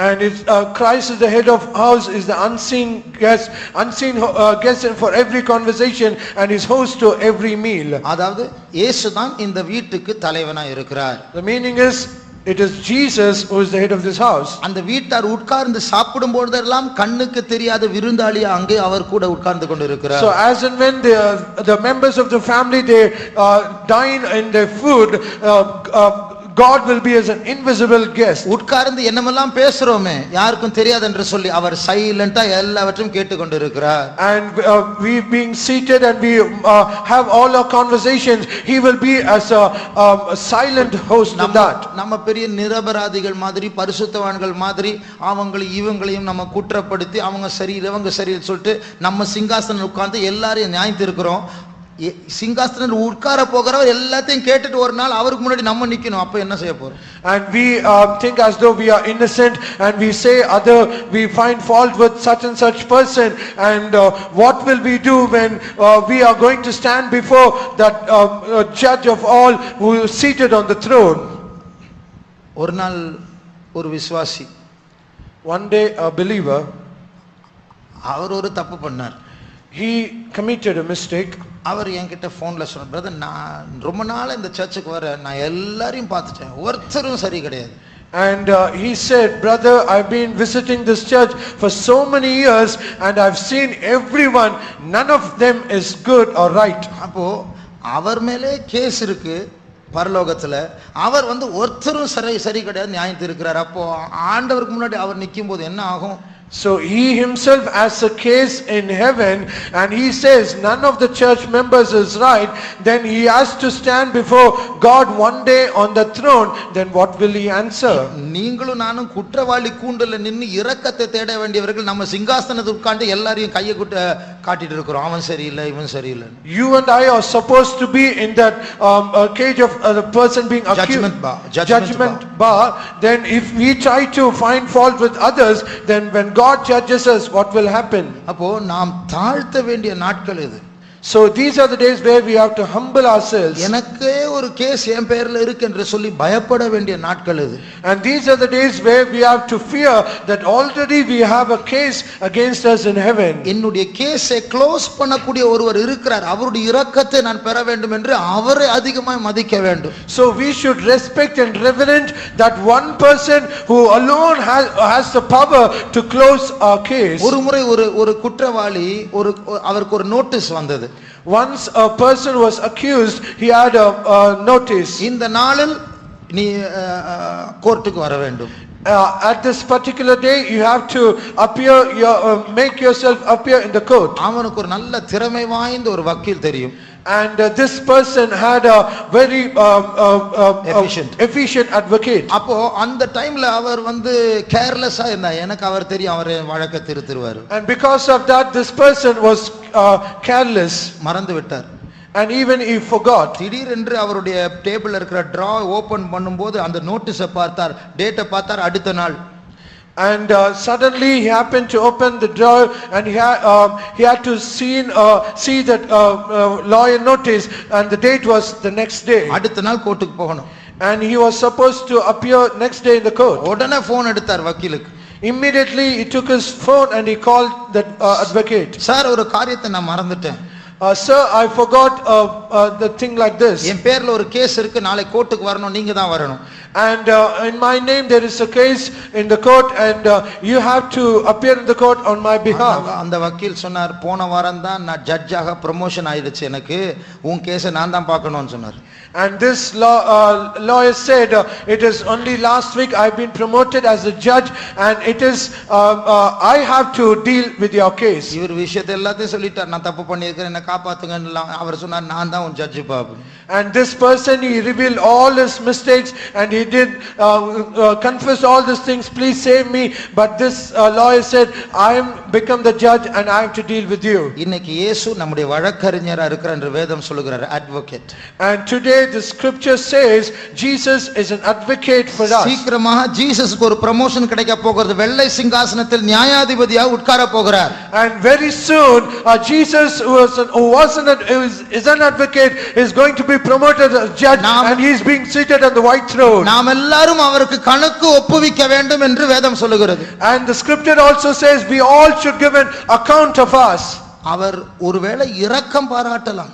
And it's Christ is the head of house, is the unseen guest for every conversation, and is host to every meal. அதாவது இயேசு தான் இந்த வீட்டுக்கு தலைவனா இருக்கிறார். The meaning is, it is Jesus who is the head of this house. அந்த வீட்டார் உட்கார்ந்து சாப்பிடும் பொழுதெல்லாம் கண்ணுக்கு தெரியாத விருந்தாளியா அங்கே அவர் கூட உட்கார்ந்து கொண்டிருக்கிறார். So as and when the members of the family they dine in their food, God will be as an invisible guest. உட்கார்ந்து என்னமெல்லாம் பேசுறோமே யாருக்கும் தெரியாது என்று சொல்லி அவர் சைலண்டா எல்லாவற்றையும் கேட்டுக்கொண்டிருக்கிறார். And we being seated and we have all our conversations, he will be as a silent host in that. நம்ம பெரிய நிரபராதிகள் மாதிரி, பரிசுத்தவான்கள் மாதிரி இவங்களையும் நம்ம குற்றப்படுத்தி அவங்க சரி இவங்க சரி சொல்லிட்டு நம்ம சிங்காசனம் உட்கார்ந்து எல்லாரையும் நியாயத்து இருக்கிறோம். சிங்காசனம் உட்கார போகிறவர் எல்லாத்தையும் கேட்டுட்டு ஒரு நாள் அவருக்கு முன்னாடி நம்ம நிக்கணும். அப்ப என்ன செய்ய போறோம்? And we think as though we are innocent, and we say we find fault with such and such person, and what will we do when we are going to stand before that judge of all who is seated on the throne? ஒரு நாள் ஒரு விசுவாசி, one day a believer, அவர் ஒரு தப்பு பண்ணார். he committed a mistake. அவர் என்கிட்ட போன்ல சொன்னார், பிரதர் நான் ரொம்ப நாள் இந்த சர்ச்சுக்கு வர, நான் எல்லாரையும் பார்த்துட்டேன், ஒருத்தரும் சரி கிடையாது. And he said, brother, I've been visiting this church for so many years and I've seen everyone, none of them is good or right. அப்போ அவர் மேலே கேஸ் இருக்கு பரலோகத்துல, அவர் ஒருத்தரும் சரி கிடையாது நியாயத்து இருக்கிறார். அப்போ ஆண்டவருக்கு முன்னாடி அவர் நிற்கும் போது என்ன ஆகும்? So he himself has a case in heaven, and he says none of the church members is right. Then he has to stand before God one day on the throne. Then what will he answer? நீங்களும் நானும் குற்றவாளி கூண்டல நின்னு இரக்கத்தை தேட வேண்டியவர்கள் நம்ம சிங்காசனத்தில் உட்கார்ந்து எல்லாரையும் கையை காட்டிட்டு இருக்கிறோம், அவன் சரியில்லை இவன் சரியில்லை. You and I are supposed to be in that cage of the person being accused, judgment bar. Then if we try to find fault with others, then when God judges us, what will happen? அப்போ நாம் தாழ்த்த வேண்டிய நாட்கள் இது. So these are the days where we have to humble ourselves. எனக்கே ஒரு case என் பேர்ல இருக்கு என்று சொல்லி பயப்பட வேண்டிய நாட்கள் இது. And these are the days where we have to fear that already we have a case against us in heaven. என்னுடைய கேஸை க்ளோஸ் பண்ணக்கூடிய ஒருவர் இருக்கிறார், அவருடைய இரக்கத்தை நான் பெற வேண்டும் என்று அவரை அதிகமாக மதிக்க வேண்டும். So we should respect and reverence that one person who alone has the power to close our case. ஒரு முறை ஒரு குற்றவாளி அவருக்கு ஒரு நோட்டீஸ் வந்தது. Once a person was accused, he had a notice. இந்த நாளில் நீ கோர்ட்டுக்கு வர வேண்டும். At this particular day you have to appear, make yourself appear in the court. அவனுக்கு ஒரு நல்ல திறமை வாய்ந்த ஒரு வக்கீல் தெரியும். And this person had a very efficient advocate. அப்போ அந்த டைம்ல அவர் கேர்லெஸ்ஸா இருந்தா, எனக்கு அவர் தெரியும் அவரே வழக்க திருத்துவார். And because of that this person was careless, மறந்து விட்டார். and even he forgot. திடீரென்று அவருடைய டேபிள்ல இருக்கிற டிரா ஓபன் பண்ணும்போது அந்த நோட்டீஸை பார்த்தார், டேட்டை பார்த்தார், அடுத்த நாள். And suddenly he happened to open the drawer, and he had to see that lawyer notice, and the date was the next day. அடுத்த நாள் கோர்ட்டுக்கு போகணும். And he was supposed to appear next day in the court. உடனே phone எடுத்தார் வக்கீலுக்கு. Immediately he took his phone and he called the advocate. Sir, ஒரு காரியத்தை நான் மறந்துட்டேன். Sir, I forgot the thing like this. என் பேர்ல ஒரு கேஸ் இருக்கு, நாளை கோர்ட்டுக்கு வரணும், நீங்க தான் வரணும். And in my name there is a case in the court, and you have to appear in the court on my behalf. அந்த வக்கீல் சொன்னார், போன வாரம் தான் நான் ஜட்ஜாக ப்ரமோஷன் ஆயிடுச்சு, எனக்கு உன் கேஸை நான் தான் பார்க்கணும்னு சொன்னார். And this lawyer said, it is only last week I've been promoted as a judge, and it is I have to deal with your case. இவர் விஷயத்தை எல்லாத்தையும் சொல்லிட்டார், நான் தப்பு பண்ணியிருக்கிறேன், என்ன காப்பாத்துங்கன்னு. அவர் சொன்னார், நான் தான் உன் judge Babu. And this person, he revealed all his mistakes, and he did confess all these things, please save me. But this lawyer said, I am become the judge and I have to deal with you. இன்னைக்கு இயேசு நம்முடைய வழக்கறிஞரா இருக்கிறார் என்று வேதம் சொல்லுகிறார், advocate. And today the scripture says Jesus is an advocate for us. சீக்கிரமாக ஜீசஸ்க்கு ஒரு promotion கிடைக்க போகிறது, வெள்ளை சிங்காசனத்தில் நியாயாதிபதியாக உட்கார போகிறார். And very soon Jesus who is an advocate is going to be promoted as judge, and he is being seated on the white throne. நாம் எல்லாரும் அவருக்கு கணக்கு ஒப்புவிக்க வேண்டும் என்று வேதம் சொல்லுகிறது. And the scripture also says we all should give an account of us. அவர் ஒருவேளை இரக்கம் பாராட்டலாம்,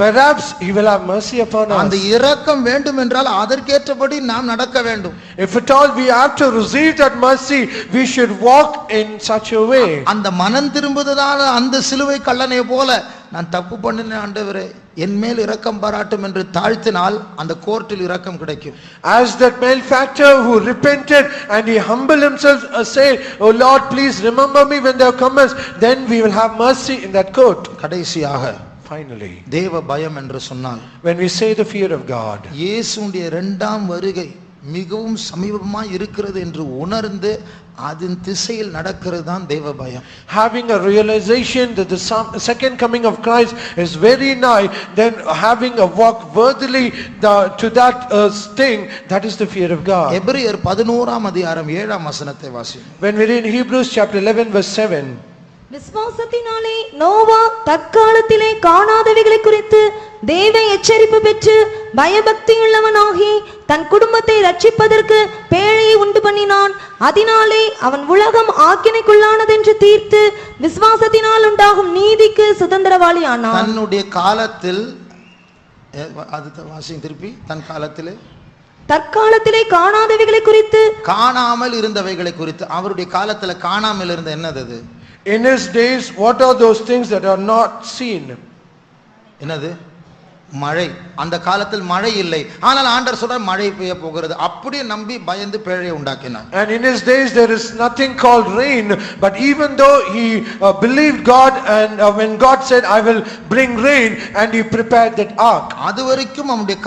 Perhaps he will have mercy upon us. அந்த இரக்கம் வேண்டும் என்றால் அதற்கேற்றபடி நாம் நடக்க வேண்டும். If at all we have to receive that mercy, we should walk in such a way. அந்த மனம் திரும்புதலான அந்த சிலுவை கல்லனை போல, நான் தப்பு பண்ணினேன் ஆண்டவரே என் மேல் இரக்கம் பாராட்டும் என்று தாழ்த்தினால் அந்த கோர்ட்டில் இரக்கம் கிடைக்கும். As that malefactor who repented and he humbled himself, say, oh Lord, please remember me when thou comest, then we will have mercy in that court. கடைசியாக Finally, தேவ பயம் என்று சொன்னால், when we say the fear of God, இயேசுவுடைய இரண்டாம் வருகை மிகவும் சமீபமாய் இருக்கிறது என்று உணர்ந்து அதன் திசையில் நடக்கிறது தான் தேவ பயம். having a realization that the second coming of Christ is very nigh, then having a walk worthily to that thing, that is the fear of God. எபிரேயர் 11ஆம் அதிகாரம் 7ஆம் வசனத்தை வாசிப்போம். When we read Hebrews chapter 11 verse 7, விசுவாசத்தினாலே நோவா தற்காலத்திலே காணாதவைகளை குறித்து தேவ எச்சரிப்பு பெற்று பயபக்தியுள்ளவனாகி தன் குடும்பத்தை ரட்சிப்பதற்கு பேழையை உண்டு பண்ணினான். அதனாலே அவன் உலகம் ஆக்கினைக்குள்ளானதென்று தீர்த்து விசுவாசத்தினால் உண்டாகும் நீதிக்கு சுதந்திரவாளி ஆனான். தன்னுடைய காலத்தில் அது வாசிங்க திருப்பி, தன் காலத்திலே தற்காலத்திலே காணாதவைகளை குறித்து, காணாமல் இருந்தவைகளை குறித்து. அவருடைய காலத்துல காணாமல் இருந்த என்னது அது? in his days, what are those things that are not seen? என்னது? மழை. அந்த காலத்தில் மழை இல்லை, ஆனால் ஆண்டவர் சொல்றார் மழை பெய்ய போகிறது. அப்படியே நம்பி பயந்து பேழையை உண்டாக்கினார். And in his days there is nothing called rain, but even though he believed God, and when God said I will bring rain, and he prepared that ark. அதுவரைக்கும் அவனுடைய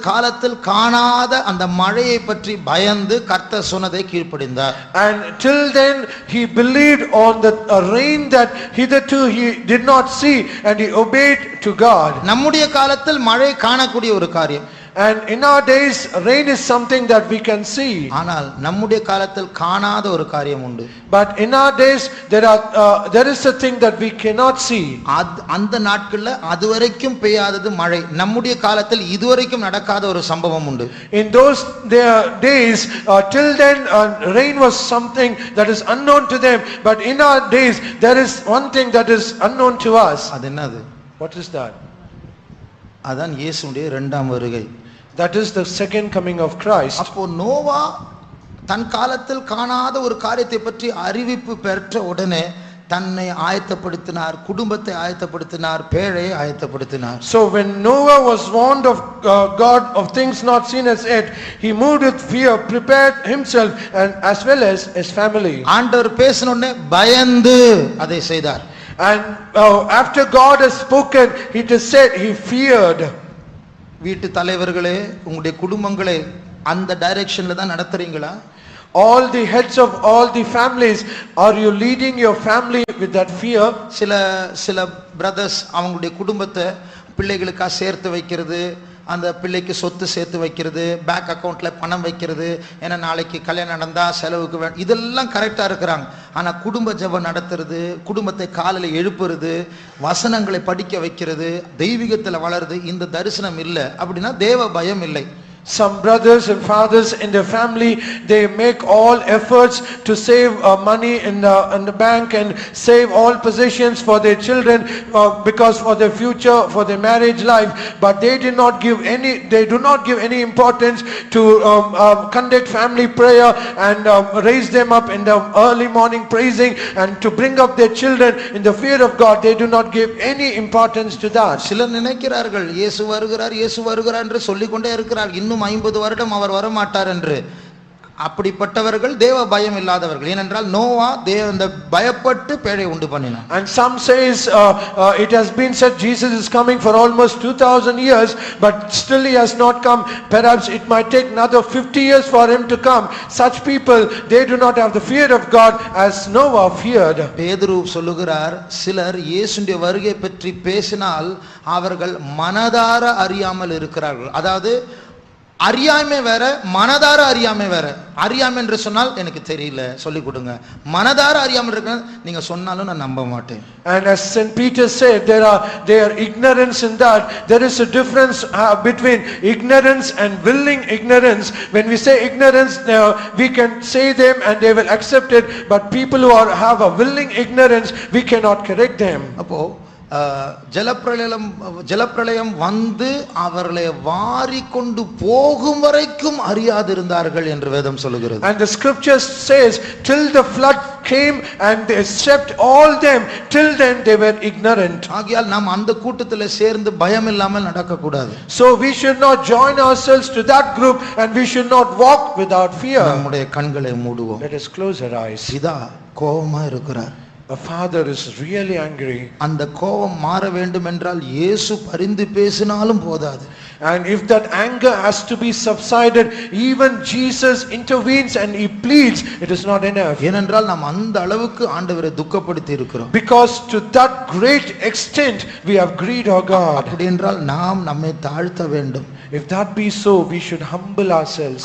காலத்தில் காணாத அந்த மழையை பற்றி பயந்து கர்த்தர் சொன்னதை கீழ்ப்படிந்தார். And till then he believed on the rain that hitherto he did not see, and he obeyed to God. நம்முடைய காலத்தில் மழை காணக்கூடிய ஒரு காரியம். And in our days rain is something that we can see. ஆனால் நம்முடைய காலத்தில் காணாத ஒரு காரியம் உண்டு. But in our days there is a thing that we cannot see. அந்த நாட்கள்ல அதுவரைக்கும் பெய்யாதது மழை. நம்முடைய காலத்தில் இதுவரைக்கும் நடக்காத ஒரு சம்பவம் உண்டு. In those days till then rain was something that is unknown to them, but in our days there is one thing that is unknown to us. அது என்னது? What is that? அதான் இயேசுவுடைய இரண்டாம் வருகை. That is the second coming of Christ. அப்போ நோவா தன் காலத்தில் காணாத ஒரு காரியத்தை பற்றி அறிவிப்பு பெற்ற உடனே தன்னை ஆயத்தப்படுத்தினார், குடும்பத்தை ஆயத்தப்படுத்தினார், பேழையை ஆயத்தப்படுத்தினார். So when Noah was warned of God of things not seen as yet, he moved with fear, prepared himself and as well as his family. ஆண்டவர் பேசின உடனே பயந்து அதை செய்தார். And after God has spoken, it is said he feared. வீட்டு தலைவர்களே, உங்களுடைய குடும்பங்களை அந்த டைரக்ஷன்ல தான் நடத்துறீங்களா? All the heads of all the families, are you leading your family with that fear? சில பிரதர்ஸ் அவங்களுடைய குடும்பத்தை பிள்ளைகளுக்காக சேர்த்து வைக்கிறது, அந்த பிள்ளைக்கு சொத்து சேர்த்து வைக்கிறது, பேங்க் அக்கௌண்ட்ல பணம் வைக்கிறது, ஏன்னா நாளைக்கு கல்யாணம் நடந்தா செலவுக்கு இதெல்லாம் கரெக்டா இருக்கிறாங்க. ஆனா குடும்ப ஜெபம் நடத்துறது, குடும்பத்தை காலையில எழுப்புறது, வசனங்களை படிக்க வைக்கிறது, தெய்வீகத்துல வளருது, இந்த தரிசனம் இல்லை அப்படின்னா தேவ பயம் இல்லை. Some brothers and fathers in their family, they make all efforts to save money in the bank and save all possessions for their children because for their future, for their marriage life. But they do not give any importance to conduct family prayer and raise them up in the early morning praising and to bring up their children in the fear of God. They do not give any importance to that. சிலர் நினைக்கிறார்கள் இயேசு வருகிறார் என்று சொல்லிக்கொண்டே இருக்கிறார், இன்னும் 50 வருடம் அவர் வரமாட்டார் என்று. அப்படிப்பட்டவர்கள் தேவ பயம் இல்லாதவர்கள். ஏனென்றால் நோவா அந்த பயப்பட்டு பேழை உண்டு பண்ணினான். And some says it has been said Jesus is coming for almost 2000 years but still he has not come. Perhaps it might take another 50 years for him to come. Such people, they do not have the fear of God as Noah feared. பேதுரு சொல்லுகிறார், சிலர் இயேசுவின் வருகை பற்றி பேசினால் அவர்கள் மனதார அறியாமல் இருக்கிறார்கள். அதாவது அறியாமை வேற, மனதார அறியாமை வேற. அறியாமை என்று சொன்னால் எனக்கு தெரியல சொல்லி கொடுங்க, மனதார அறியாமல் இருக்க நீங்க சொன்னாலும் நான் நம்ப மாட்டேன். And as St. Peter said, there are ignorance in that. There is a difference between ignorance and willing ignorance. When we say ignorance, we can say them and they will accept it, but people who have a willing ignorance, we cannot correct them. அப்போ ஜலப்பிரளயம் வந்து அவர்களை வாரி கொண்டு போகும் வரைக்கும் அறியாதிருந்தார்கள் என்று வேதம் சொல்லுகிறது. And the scripture says till the flood came and they swept all them, till then they were ignorant. ஆகையால் நாம் அந்த கூட்டத்தில் சேர்ந்து பயம் இல்லாமல் நடக்க கூடாது. So we should not join ourselves to that group and we should not walk without fear. நம்முடைய கண்களை மூடுவோம். Let us close our eyes. இதா கோபமா இருக்கிறார். A father is really angry. அந்த கோபம் மாற வேண்டும் என்றால் இயேசு பரிந்து பேசினாலும் போதாது. And if that anger has to be subsided, even Jesus intervenes and he pleads, it is not enough. ஏனென்றால் நாம் அந்த அளவுக்கு ஆண்டவரை துக்கப்படுத்தி இருக்கிறோம். Because to that great extent we have grieved our God. அப்படி என்றால் நாம் நம்மை தாழ்த்த வேண்டும். If that be so, we should humble ourselves.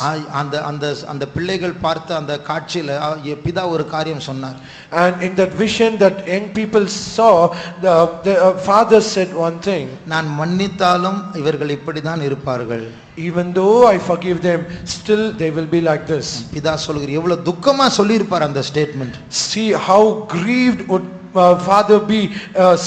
அந்த பிள்ளைகள் பார்த்த அந்த காட்சியில பிதா ஒரு காரியம் சொன்னார். And in that vision that young people saw, the father said one thing. நான் மன்னித்தாலும் இவர்கள் இப்படிதான் இருப்பார்கள். Even though I forgive them, still they will be like this. பிதா சொல்கிறார், எவ்வளவு துக்கமா சொல்லி இருப்பார் அந்த statement. See how grieved would father be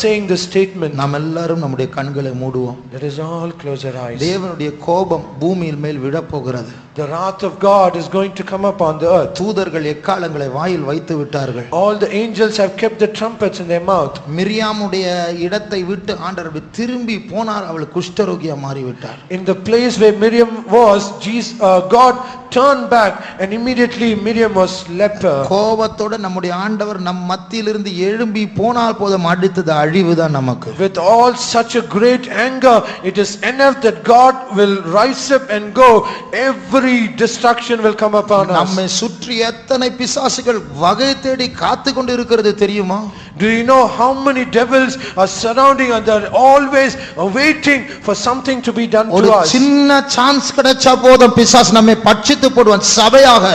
saying this statement. நாம் எல்லாரும் நம்முடைய கண்களை மூடுவோம். Let us all close our eyes. தேவனுடைய கோபம் பூமியின் மேல் விழ போகிறது. The wrath of God is going to come upon the earth. தூதர்கள் எக்காளங்களை வாயில் வைத்து விட்டார்கள். All the angels have kept the trumpets in their mouth. மிரியாமுடைய இடத்தை விட்டு ஆண்டவர் திரும்பி போனார், அவள் குஷ்டரோகியா மாறிவிட்டார். In the place where Miriam was, God turned back and immediately Miriam was leper. கோபத்தோட நம்முடைய ஆண்டவர் நம் மத்தியிலிருந்து எழும்பி போனால் போதும், அடுத்தது அழிவுதான் நமக்கு. With all such a great anger, it is enough that God will rise up and go. Every destruction will come upon us. நம்மை சுற்றி எத்தனை பிசாசுகள் வகை தேடி காத்து கொண்டு இருக்கிறது தெரியுமா? Do you know how many devils are surrounding and they are always waiting for something to be done to ஒரு us? சின்ன சான்ஸ் கிடைச்சா போதும் பிசாசு நம்மை பட்சித்து போடுவான் சபையாக.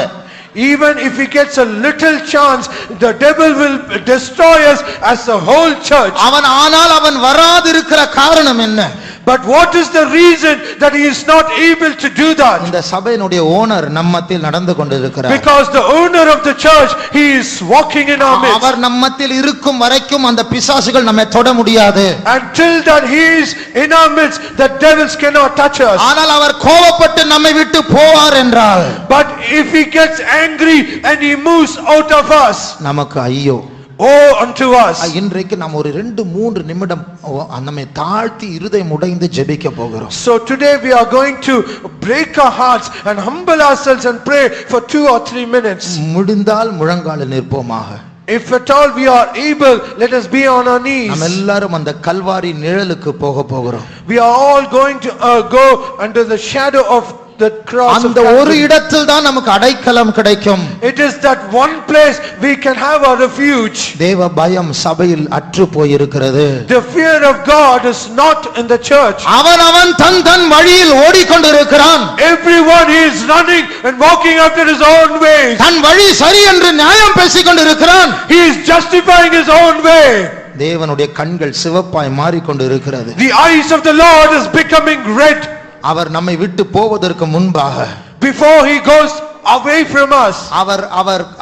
Even if he gets a little chance, the devil will destroy us as the whole church. ஆனால் அவன் வராதிருக்கிற காரணம் என்ன? But what is the reason that he is not able to do that? இந்த சபையினுடைய ஓனர் நம்மத்தில் நடந்து கொண்டிருக்கிறார். Because the owner of the church, he is walking in our midst. அவர் நம்மத்தில் இருக்கும் வரைக்கும் அந்த பிசாசுகள் நம்மை தொட முடியாது. Until that he is in our midst, the devils cannot touch us. ஆனால் அவர் கோபப்பட்டு நம்மை விட்டு போவார் என்றால், but if he gets angry and he moves out of us, நமக்கு ஐயோ. Oh unto us. இன்றைக்கு நாம் ஒரு 2-3 நிமிடம் நம்மை தாழ்த்தி இருதயம் உடைந்து ஜெபிக்க போகிறோம். So today we are going to break our hearts and humble ourselves and pray for 2 or 3 minutes. முடிந்தால் முழங்காலில் நிற்போமாக. If at all we are able, let us be on our knees. நாம் எல்லாரும் அந்த கல்வாரி நிழலுக்கு போக போகிறோம். We are all going to go under the shadow of the cross. அந்த ஒரு இடத்தில் தான் நமக்கு அடைக்கலம் கிடைக்கும். It is that one place we can have our refuge. தேவ பயம் சபையில் அற்று போயிருக்கிறது. The fear of God is not in the church. அவன் தன் வழியில் ஓடிக்கொண்டிருக்கிறான். Everyone is running and walking after his own ways. தன் வழி சரி என்று நியாயம் பேசிக் கொண்டிருக்கிறான். He is justifying his own way. தேவனுடைய கண்கள் சிவப்பாய் மாறிக்கொண்டிருக்கிறது. The eyes of the Lord is becoming red. அவர் நம்மை விட்டு போவதற்கு முன்பாக, before he goes away from us,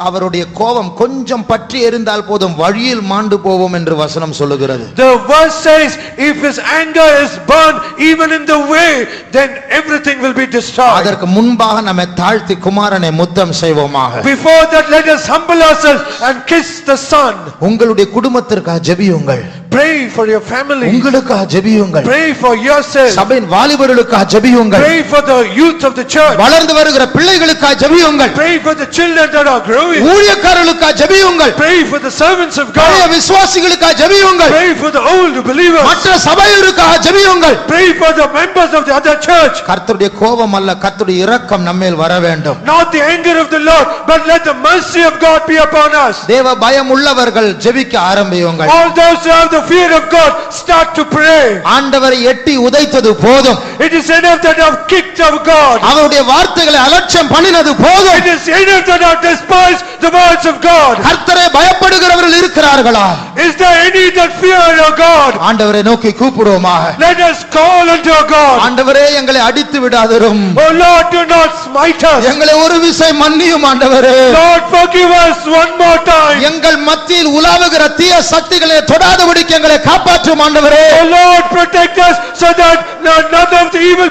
அவருடைய கோபம் கொஞ்சம் பற்றி எரிந்தால் போதும், வழியில் மாண்டு போவோம் என்று வசனம் சொல்லுகிறது. the verse says if his anger is burned even in the way, then everything will be destroyed. அதற்கு முன்பாக நம்மை தாழ்த்தி குமாரனை முத்தம் செய்வோமாக. Before that, let us humble ourselves and kiss the Son. உங்களுடைய குடும்பத்திற்காக ஜெபியுங்கள். Pray for your family. உங்களுக்காக ஜெபியுங்கள். Pray for yourself. சபையின் வாலிபர்களுக்காக ஜெபியுங்கள். Pray for the youth of the church. வளர்ந்து வருகிற பிள்ளைகளுக்காக ஜெபியுங்கள். Pray for the children that are growing. ஊழியக்காரர்களுக்காக ஜெபியுங்கள். Pray for the servants of பழைய God. விசுவாசிகளுக்காக ஜெபியுங்கள். Pray for the old believers. மற்ற சபையோருக்காக ஜெபியுங்கள். Pray for the members of the other church. கர்த்தருடைய கோபம் அல்ல, கர்த்தருடைய இரக்கம் நம்மேல் வர வேண்டும். Not the anger of the Lord, but let the mercy of God be upon us. தேவ பயம் உள்ளவர்கள் ஜெபிக்க ஆரம்பியுங்கள். All those who have the fear of God, start to pray. ஆண்டவரை எட்டி உதைத்தது போதும். It is enough that have kicked of God. அவருடைய வார்த்தைகளை அலட்சியம் பண்ணினது போதும். It is enough that have despised the words of God. கர்த்தரை பயப்படுகிறவர்கள் இருக்கிறார்களா? Is there any that fear your God? ஆண்டவரை நோக்கி கூப்பிடுவோமாக. Let us call unto our God. ஆண்டவரே, எங்களை அடித்து விடாதிரும். Oh Lord, do not smite us. எங்களை ஒரு விசை மன்னியும் ஆண்டவரே. Lord, forgive us one more time. எங்கள் மத்தியில் உலாவுகிற தீய சக்திகளை தொடாதபடிக்கு எங்களை காப்பாற்றும் ஆண்டவரே. Oh Lord, protect us so that none of the evil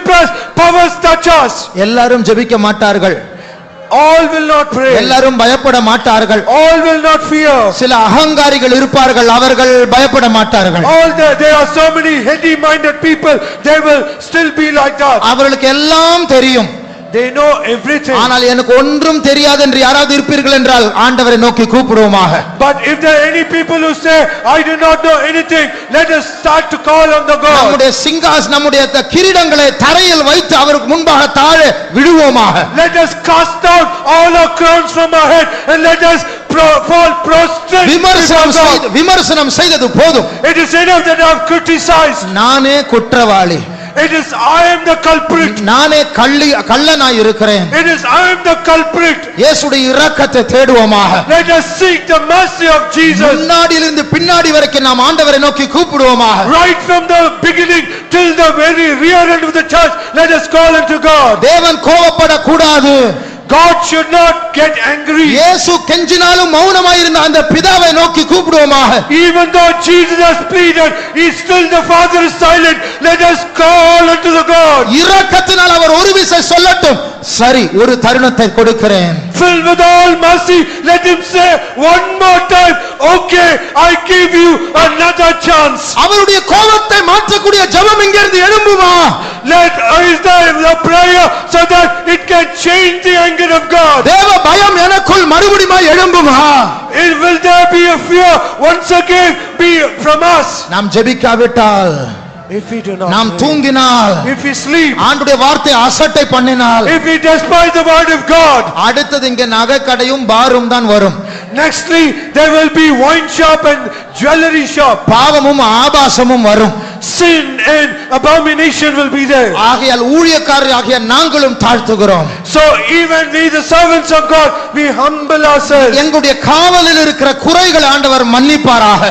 powers touch us. எல்லாரும் ஜெபிக்க மாட்டார்கள். All will not pray. எல்லாரும் பயப்பட மாட்டார்கள். All will not fear. சில அகங்காரிகள் இருப்பார்கள், அவர்கள் பயப்பட மாட்டார்கள். There are so many heady minded people, they will still be like that. அவர்களுக்கு எல்லாம் தெரியும். They know everything. ஆனால் எனக்கு ஒன்றும் தெரியாது என்று யாராவது இருப்பீர்கள் என்றால் ஆண்டவரை நோக்கி கூப்பிடுவோமாக. But if there are any people who say I do not know anything, let us start to call on the God. நம்முடைய நம்முடைய கிரீடங்களை தரையில் வைத்து அவருக்கு முன்பாக தாழ விடுவோமாக. Let us cast down all our crowns from our head and let us fall prostrate. விமர்சனம் செய்தது போதும். It is enough that I have criticized. நானே குற்றவாளி. It is I am the culprit. நானே கள்ளனாய் இருக்கிறேன். It is I am the culprit. இயேசுடைய இரக்கத்தை தேடுவோமாக. Let us seek the mercy of Jesus. முன்னாடியிலிருந்து பின்னாடி வரைக்கும் நாம் ஆண்டவரை நோக்கி கூப்பிடுவோமாக. Right from the beginning till the very rear end of the church, let us call unto God. தேவன் கோபப்படக்கூடாது. God should not get angry. இயேசு கெஞ்சினாலும் மௌனமாய் இருந்த அந்த பிதாவை நோக்கி கூப்பிடுவோமாக. Even though Jesus has pleaded, still the Father is silent. Let us call unto the God. இரக்கத்தினால் அவர் ஒரு விசை சொல்லட்டும், சரி ஒரு தருணத்தை கொடுக்கிறேன். Filled with all mercy, let him say one more time, okay, I give you another chance. அவருடைய கோபத்தை மாற்றக்கூடிய ஜெபம் இங்கிருந்து எழும்புமா? Is there a prayer so that it can change the anger of God? தேவ பயம் எனக்குள் மறுபடியும் எழும்புமா? Will there be a fear once again be from us? நாம் ஜெபிக்காவிட்டால், if we do not நாம் தூங்கினால், if we sleep, ஆண்டுடைய வார்த்தை அசட்டை பண்ணினால், if we despise the word of God, அடுத்தது இங்க நகை கடையும் பாரும் தான் வரும். nextly there will be wine shop and jewelry shop. பாவமும் ஆபாசமும் வரும். Sin and abomination will be there. ஆகையால் ஊழியக்காரராகிய நாங்களும் தாழ்த்துகிறோம். So even we the servants of God, we humble ourselves. எங்களுடைய காவலில் இருக்கிற குறைகளை ஆண்டவர் மன்னிப்பாராக.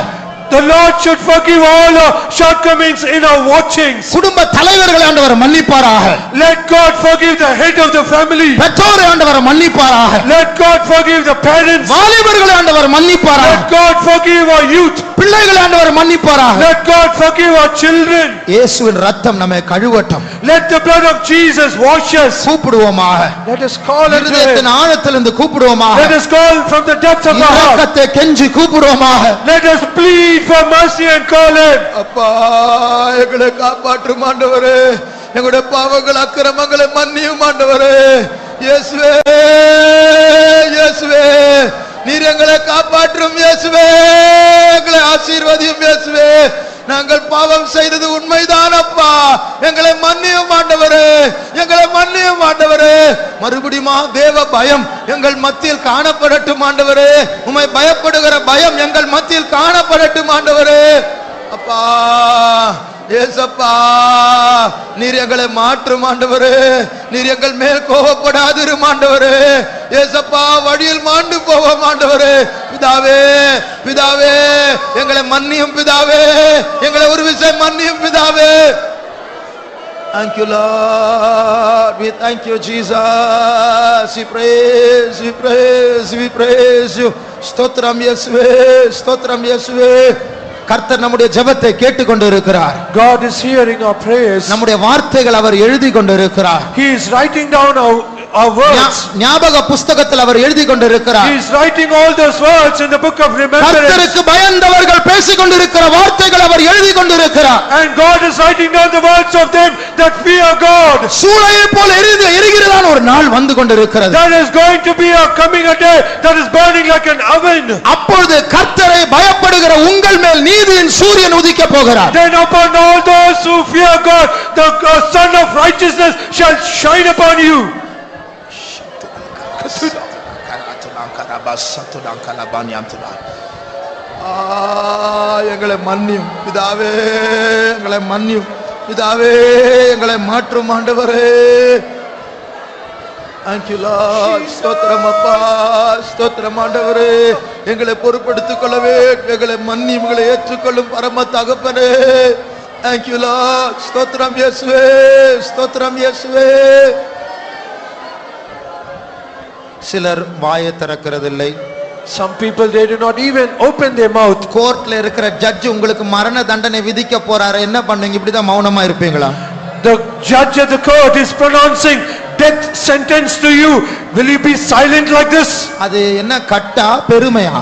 The Lord should forgive all our shortcomings in our watchings. குடும்ப தலைவர்களை ஆண்டவர் மன்னிப்பாராக. Let God forgive the head of the family. பெற்றோரை ஆண்டவர் மன்னிப்பாராக. Let God forgive the parents. வாலிபர்களை ஆண்டவர் மன்னிப்பாராக. Let God forgive our youth. பிள்ளைகளை ஆண்டவர் மன்னிப்பாராக. Let God forgive our children. இயேசுவின் இரத்தம் நம்மை கழுவட்டும். Let the blood of Jesus wash us. கூப்பிடுவோமாக. Let us call unto இருதயத்தின் him. ஆழத்திலிருந்து கூப்பிடுவோமாக. Let us call from the depths of our heart. இரக்கத்தை கெஞ்சி கூப்பிடுவோமாக. Let us plead for mercy and call him. அப்பா, எங்களை காப்பாற்றும் ஆண்டவரே. எங்களுடைய பாவங்கள் அக்கிரமங்களை மன்னியும் ஆண்டவரே. இயேசுவே, இயேசுவே, நீர் எங்களை காப்பாற்றும் இயேசுவே. எங்களை ஆசீர்வதியும் இயேசுவே. நாங்கள் பாவம் செய்தது உண்மைதான் அப்பா, எங்களை மன்னியும் ஆண்டவரே. எங்களை மன்னியும் ஆண்டவரே. மறுபடியும் தேவ பயம் எங்கள் மத்தியில் காணப்படட்டும் ஆண்டவரே. உம்மை பயப்படுகிற பயம் எங்கள் மத்தியில் காணப்படட்டும் ஆண்டவரே. அப்பா, ஏசப்பா, நீர் எங்களை மாற்றும் ஆண்டவரே. நீர் எங்கள் மேல் கோபப்படாதிரும் ஆண்டவரே. ஏசப்பா, வழியில் மாண்டு போவோம் ஆண்டவரே. பிதாவே, பிதாவே, எங்களை மன்னியும் பிதாவே. எங்களை ஒரு விஷயம் மன்னியும் பிதாவே. Thank you, Lord. We thank you, Jesus. We praise, we praise, we praise you. ஸ்தோத்திரம் இயேசுவே, ஸ்தோத்திரம் இயேசுவே. கர்த்தர் நம்முடைய ஜெபத்தை கேட்டுக்கொண்டிருக்கிறார். God is hearing our prayers. நம்முடைய வார்த்தைகள் அவர் எழுதி கொண்டிருக்கிறார். He is writing down our words. ஞாபக புத்தகத்தில் அவர் எழுதி கொண்டிருக்கிறார். He is writing all those words in the book of remembrance. கர்த்தருக்கு பயந்தவர்கள் பேசிக் கொண்டிருக்கிற வார்த்தைகள் அவர் எழுதி கொண்டிருக்கிறார். And God is writing down the words of them that fear God. சூளையை போல எரிகிறதான ஒரு நாள் வந்து கொண்டிருக்கிறது. There is going to be a coming a day that is burning like an oven. அப்பொழுது கர்த்தரை பயப்படுகிற உங்கள் மேல் நீதியின் சூரியன் உதிக்க போகிறார். Then upon all those who fear God, the sun of righteousness shall shine upon you. எங்களை மன்னியும் பிதாவே, எங்களை மன்னியும் பிதாவே, எங்களை மாற்றும் ஆண்டவரே. Thank you Lord. ஸ்தோத்திரம் அப்பா, ஸ்தோத்திரம் ஆண்டவரே. எங்களை பொறுப்படுத்திக் கொள்ளவே, எங்களை மன்னியும், எங்களை ஏற்றுக்கொள்ளும் பரம தகப்பனே. Thank you Lord. ஸ்தோத்திரம் இயேசுவே, ஸ்தோத்திரம் இயேசுவே. சிலர் வாயை திறக்கிறதில்லை. Some people, they do not even open their mouth. கோர்ட்ல இருக்கிற ஜட்ஜ் உங்களுக்கு மரண தண்டனை விதிக்க போறாரு, என்ன பண்ணுவீங்க? இப்படிதான் மௌனமா இருப்பீங்களா? The judge at the court is pronouncing death sentence to you. Will you be silent like this? அது என்ன கட்டா பெருமையா?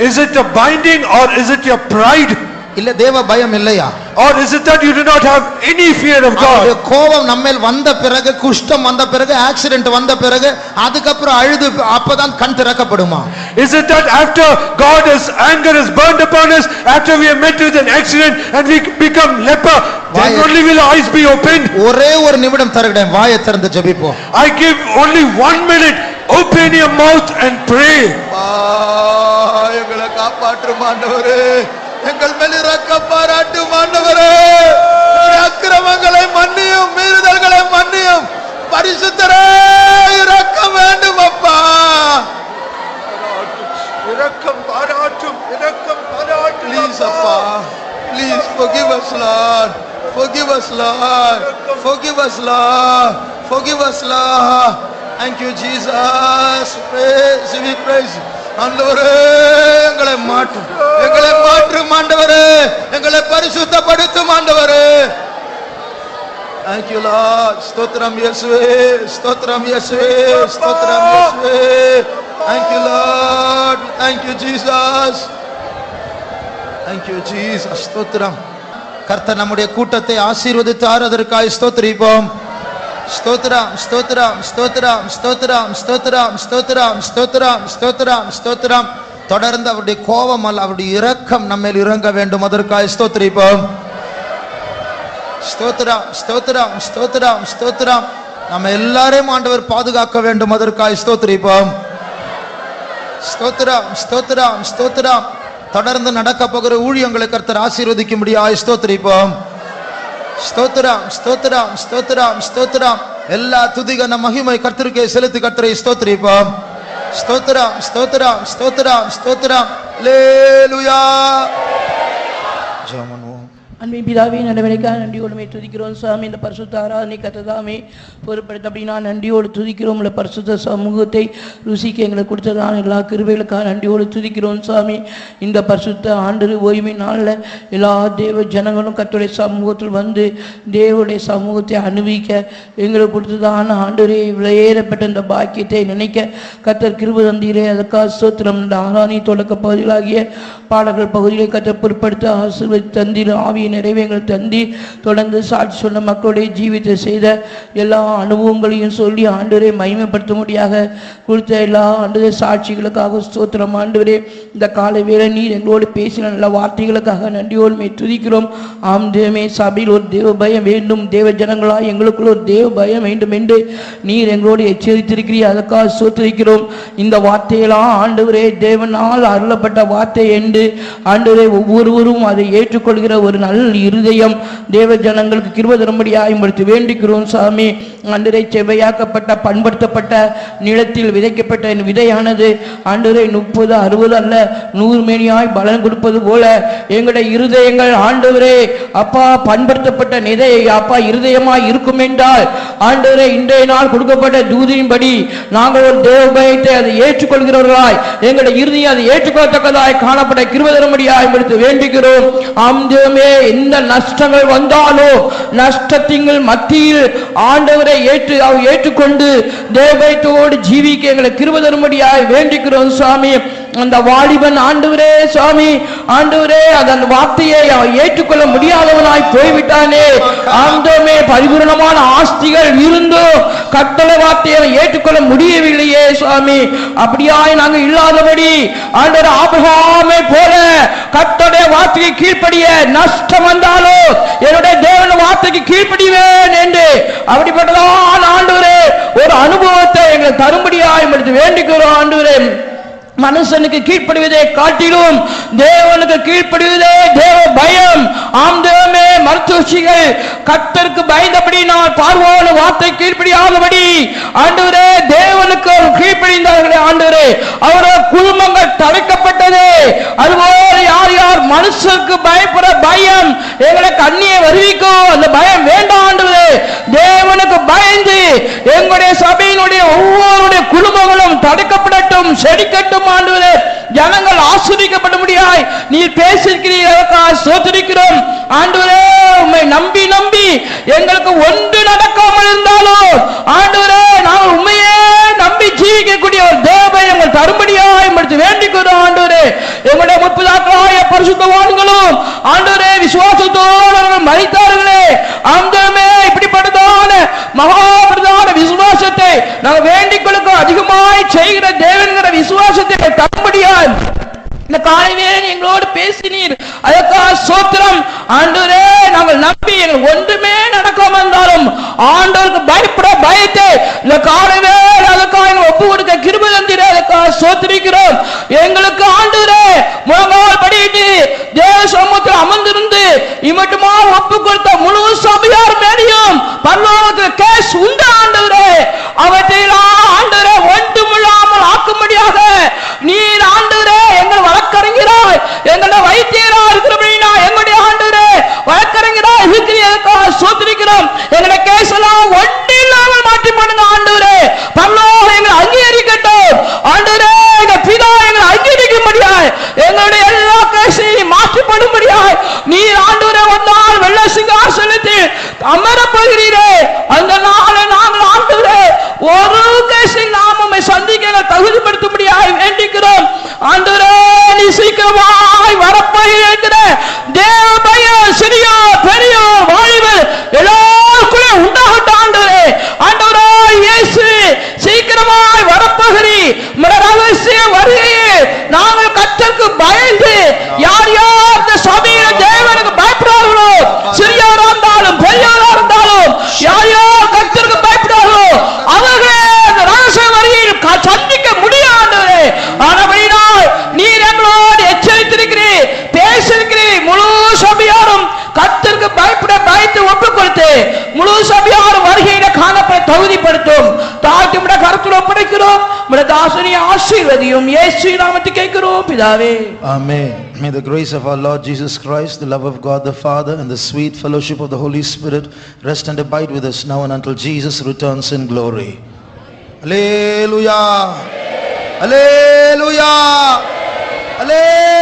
Is it a binding or is it your pride? இல்ல தேவ பயம் இல்லையா? Or is it that you do not have any fear of God? கோபம் நம்மேல் வந்த பிறகு, குஷ்டம் வந்த பிறகு, ஆக்சிடென்ட் வந்த பிறகு, அதுக்கப்புறம் அழுது அப்பதான் கண் திறக்கப்படுமா? Is it that after God's anger is burned upon us, after we are met with an accident and we become leper, then only will our eyes be opened? ஒரே ஒரு நிமிடம் தருகிறேன், வாயை திறந்து ஜெபிப்போம். I give only 1 minute. Open your mouth and pray. எங்களை காப்பாற்றும் ஆண்டவரே, எங்கள் மேல் இரக்கம் பாராட்டும் ஆண்டவரே. அக்கிரமங்களை மன்னியும், மீறுதல்களை மன்னியும். பரிசுத்தரே, இரக்கம் வேண்டும் அப்பா. இரக்கம் பாராட்டும், இரக்கம் பாராட்டும். Please அப்பா, please forgive us Lord, forgive us Lord, forgive us Lord, forgive us Lord. Thank you Jesus. Praise, we praise. ஆண்டவரே, எங்களை மாற்றும், எங்களை மாற்றும் ஆண்டவரே, எங்களை பரிசுத்தப்படுத்தும் ஆண்டவரே. Thank you Lord. ஸ்தோத்திரம் இயேசுவே, ஸ்தோத்திரம் இயேசுவே, ஸ்தோத்திரம் இயேசுவே. Thank you Lord. Thank you Jesus. Thank you Jesus. ஸ்தோத்திரம். கர்த்தர் நம்முடைய கூட்டத்தை ஆசீர்வதித்தார், அதற்காக ஸ்தோத்திரிப்போம். ஸ்தோத்திரம், ஸ்தோத்திரம், ஸ்தோத்திரம், ஸ்தோத்திரம், ஸ்தோத்திரம், ஸ்தோத்திரம், ஸ்தோத்திரம், ஸ்தோத்திரம், ஸ்தோத்திரம். தொடர்ந்து அவருடைய கோபம் அல்ல, அவருடைய இரக்கம் நம்மேல் இறங்க வேண்டும், அதற்காக ஸ்தோத்திரிப்போம். ஸ்தோத்திரம், ஸ்தோத்திரம், ஸ்தோத்திரம், ஸ்தோத்திரம். நம்ம எல்லாரையும் ஆண்டவர் பாதுகாக்க வேண்டும், அதற்காக ஸ்தோத்திரிப்போம். ஸ்தோத்திரம், ஸ்தோத்திரம், ஸ்தோத்திரம். தொடர்ந்து நடக்க போகிற ஊழியங்களை கர்த்தர் ஆசீர்வதிக்கும்படியாய் ஸ்தோத்திரிப்போம். ஸ்தோத்திரம், ஸ்தோத்திரம், ஸ்தோத்திரம், ஸ்தோத்திரம். எல்லா துதிகன மகிமை கர்த்தருக்கே செலுத்தி கர்த்தரை ஸ்தோத்திரிப்போம். ஸ்தோத்திரம், ஸ்தோத்திரம், ஸ்தோத்திரம், ஸ்தோத்திரம். அல்லேலூயா. ஜெபம் பண்ணுவோம். அன்பின் பிதாவே, நடவடிக்கைக்காக நன்றியோடு துதிக்கிறோம் சாமி. இந்த பரிசுத்த ஆராதனை கர்த்ததாமே பொறுப்படுத்த அப்படின்னா நன்றியோடு துதிக்கிறோம். இந்த பரிசுத்த சமூகத்தை ருசிக்க எங்களுக்கு கொடுத்ததான எல்லா கிருபைகளுக்காக நன்றியோடு துதிக்கிறோம் சாமி. இந்த பரிசுத்த ஆண்டு ஓய்வு நாளில் எல்லா தேவ ஜனங்களும் கர்த்தருடைய சமூகத்தில் வந்து தேவனுடைய சமூகத்தை அனுபவிக்க எங்களுக்கு கொடுத்ததான ஆண்டவரே விலையேறப்பட்ட இந்த பாக்கியத்தை நினைக்க கர்த்தர் கிருபை தந்தீரே, அதற்காக ஸ்தோத்திரம். இந்த ஆராதனை தொடக்க பகுதிகளாகிய பாடல்கள் பகுதிகளை கர்த்தர் பொறுப்படுத்த ஆசீர்வதி தந்தீர். ஆவியை நிறைவேங்கள் தந்தி தொடர்ந்து சாட்சி சொன்ன மக்களுடைய ஜீவித்தை செய்த எல்லா அனுபவங்களையும் சொல்லி ஆண்டவரை மகிமைப்படுத்தும்படியாக கொடுத்த எல்லா ஆண்டவரே சாட்சிகளுக்காக ஸ்தோத்திரம். ஆண்டவரே, இந்த காலை வேளை நீர் எங்களோடு பேசின நல்ல வார்த்தைகளுக்காக நன்றியோடு துதிக்கிறோம். ஆம் தேவமே, சபையில் ஒரு தேவ பயம் வேண்டும், தேவ ஜனங்களாய் எங்களுக்குள்ள ஒரு தேவ பயம் வேண்டும் என்று நீர் எங்களோடு எச்சரித்திருக்கிறீர், அதற்காக ஸ்தோத்திரிக்கிறோம். இந்த வார்த்தையெல்லாம் ஆண்டவரே தேவனால் அருளப்பட்ட வார்த்தை என்று ஆண்டவரே ஒவ்வொருவரும் அதை ஏற்றுக்கொள்கிற ஒரு நல்ல நல் இருதயம் தேவ ஜனங்களுக்கு கிருபை தரும்படியாய் உம்மிடத்து வேண்டிக்கிறோம் சாமி. ஆண்டவரே, செவ்வையாக்கப்பட்ட பண்படுத்தப்பட்ட நிலத்தில் விதைக்கப்பட்ட என் விதையானது ஆண்டவரே 30, 60 அல்ல 100 மேனியாய் பலன் கொடுப்பது போல எங்களுடைய இருதயங்கள் ஆண்டவரே அப்பா பண்படுத்தப்பட்ட நிதை அப்பா இருதயமாய் இருக்கும் என்றால் ஆண்டவரே இன்றைய நாள் கொடுக்கப்பட்ட தூதியின்படி நாங்கள் ஒரு தேவ பயத்தை அதை ஏற்றுக்கொள்கிறவர்களாய் எங்களுடைய இருதயம் அதை ஏற்றுக்கொள்ளத்தக்கதாய் காணப்பட கிருபை தரும்படியாய் உம்மிடத்து வேண்டிக்கிறோம். ஆண்டவரே, எந்த நஷ்டங்கள் வந்தாலும் நஷ்டத்தின் மத்தியில் ஆண்டவரை ஏற்றுக்கொண்டு தேவபயத்தோடு ஜீவிக்க எங்களை கிருபை தரும்படியாய் வேண்டிக்கிறோம் சாமி. அந்த வாலிபன் ஆண்டவரே சாமி ஆண்டவரே அதன் வார்த்தையை ஏற்றுக்கொள்ள முடியாதவனாய் போய்விட்டானே. ஆண்டவரே, பரிபூரணமான ஆஸ்திகள் இருந்தும் கட்டளை வார்த்தையை ஏற்றுக்கொள்ள முடியவில்லையே சாமி. அப்படியாய் நாங்கள் இல்லாதபடி ஆண்டவர் ஆபிரகாமை போல கட்டளை வார்த்தையை கீழ்ப்படிய நஷ்டம் வந்தாலும் என்னுடைய தேவன் வார்த்தைக்கு கீழ்ப்படிவேன் என்று அப்படிப்பட்டதான் ஆண்டவரே ஒரு அனுபவத்தை எங்களை தரும்படியாய் வேண்டிக்கிறோம். ஆண்டவரே, மனுஷனுக்கு கீழ்ப்படிவதை காட்டிலும் தேவனுக்கு கீழ்ப்படிவதே தேவ பயம். ஆண்டவரே, மருத்துவச்சிகள் கர்த்தருக்கு பயந்தபடி நான் பார்வோன வார்த்தை கீழ்ப்படியாதபடி ஆண்டவரே தேவனுக்கு கீழ்ப்படிந்தார்களே. ஆண்டவரே, அவருடைய குடும்பங்கள் தடுக்கப்பட்டது. அதுபோல யார் யார் மனுஷனுக்கு பயப்பட பயம் எங்களை கண்ணியை வருவிக்கும் அந்த பயம் வேண்டாம். ஆண்டவரே, தேவனுக்கு பயந்து எங்களுடைய சபையினுடைய ஒவ்வொருடைய குடும்பங்களும் தடுக்கப்படட்டும், செடிக்கட்டும். ஆண்டவரே, ஜனங்கள் ஆசீர்வதிக்கப்பட முடியாய் நீர் பேசியிருக்கிறீர்கள், ஸ்தோத்திரிக்கிறோம். ஆண்டவரே, உம்மை நம்பி நம்பி எங்களுக்கு ஒன்று நடக்காமல் இருந்தாலும் ஆண்டவரே நாங்கள் உண்மையே நம்பி ஜீவிக்கக்கூடிய ஒரு தேவை எங்கள் தரும்படியாய் வேண்டிக்கிறோம். ஆண்டவரே, எங்களுடைய முற்பதாக்களாய பரிசுத்தவான்களும் ஆண்டவரே விசுவாசத்தோடு மரித்தார்களே. ஆண்டவரே, இப்படிப்பட்டதான மகாபிரதான விசுவாசத்தை நாங்கள் வேண்டிக் கொள்ளும் அதிகமாய் செய்கிற தேவன்கிற விசுவாசத்தை தரும்படியாய் இந்த காலையிலே எங்களோடு பேசினீர், அதற்காக ஸ்தோத்திரம். ஆண்டவரே, நாங்கள் நம்பி எங்கள் ஒன்றுமே நடக்காம இருந்தாலும் ஆண்டவருக்கு பயப்பட பயத்தை இந்த காலையிலே அதற்காக எங்கள் ஒப்பு கொடுக்க கிருபை தந்தீர், அதற்காக ஸ்தோத்திரிக்கிறோம். எங்களுக்கு ஆண்டவரே முழங்கால் படியிட்டு தேவ சமூகத்தில் அமர்ந்திருந்து இம்மட்டுமா ஒப்பு கொடுத்த முழு சபையார் மேடையும் பரலோகத்தில் கேஸ் உண்டு. ஆண்டவரே, அவற்றையெல்லாம் ஆண்டவரே ஒன்றுமில்லாமல் ஆக்கும்படியாக நீர் ஆண்டவரே எங்கள் வழக்கறிஞராய் எங்களுடைய வைத்தியரா இருக்கிறபடினா எங்களுடைய ஆண்டவரே வழக்கறிஞரா இருக்கிறதற்காக ஸ்தோத்திரிக்கிறோம். எங்களுடைய கேஸ் எல்லாம் ஒன்றில்லாமல் மாற்றி பண்ணுங்க. ஆண்டவரே, பரலோகம் எங்களை அங்கீகரிக்கட்டும். ஆண்டவரே, எங்கள் பிதா எங்களை அங்கீகரிக்கும்படியாய் எங்களுடைய எல்லா கேஸையும் மாற்றிப்படும்படியாய் நீர் ஆண்டவரே வந்தால் வெள்ள சிங்காசனத்தில் அமரப்போகிறீரே. அந்த நாளை நாங்கள் ஆண்டவரே ஒரு கேஸை நாம் உம்மை சந்திக்க தகுதிப்படுத்தும்படியாய் வேண்டிக்கிறோம். ஆண்டவரே, நீ சீக்கிரமாய் வரப்போகிற தேவ பயம் சிறியோ பெரியோ வாலிபர் எல்லாருக்குள்ளே உண்டாகட்டும். ஆண்டவரே, ஆண்டவரே இயேசு சீக்கிரமாய் வரப்போகிறீர். ரகசிய வருகையே நாங்கள் கர்த்தருக்கு பயந்து யார் யார் இந்த சபையில் தேவனுக்கு பயப்படுறார்களோ, சிறியோரா இருந்தாலும் பெரியோரா இருந்தாலும் யார் யார் கர்த்தருக்கு பயப்படுறார்களோ அவர்களே இந்த ரகசிய வருகையில் சந்திக்க முடியாது. ஆனபடினால் நீர் எங்களோடு எச்சரித்திருக்கிறீர், பேசியிருக்கிறீர். முழு சபையாரும் கர்த்தருக்கு பயப்பட பயத்து ஒப்புக் கொடுத்து முழு சபையாரும் வருகையில காணப்பட தகுதிப்படுத்தும். தாழ்த்தி விட கருத்தில் ஒப்படைக்கிறோம். தாசனை ஆசீர்வதியும் இயேசு நாமத்தில் கேட்கிறோம் பிதாவே. Amen. May the grace of our Lord Jesus Christ, the love of God the Father, and the sweet fellowship of the Holy Spirit rest and abide with us now and until Jesus returns in glory. Hallelujah. Hallelujah. Hallelujah.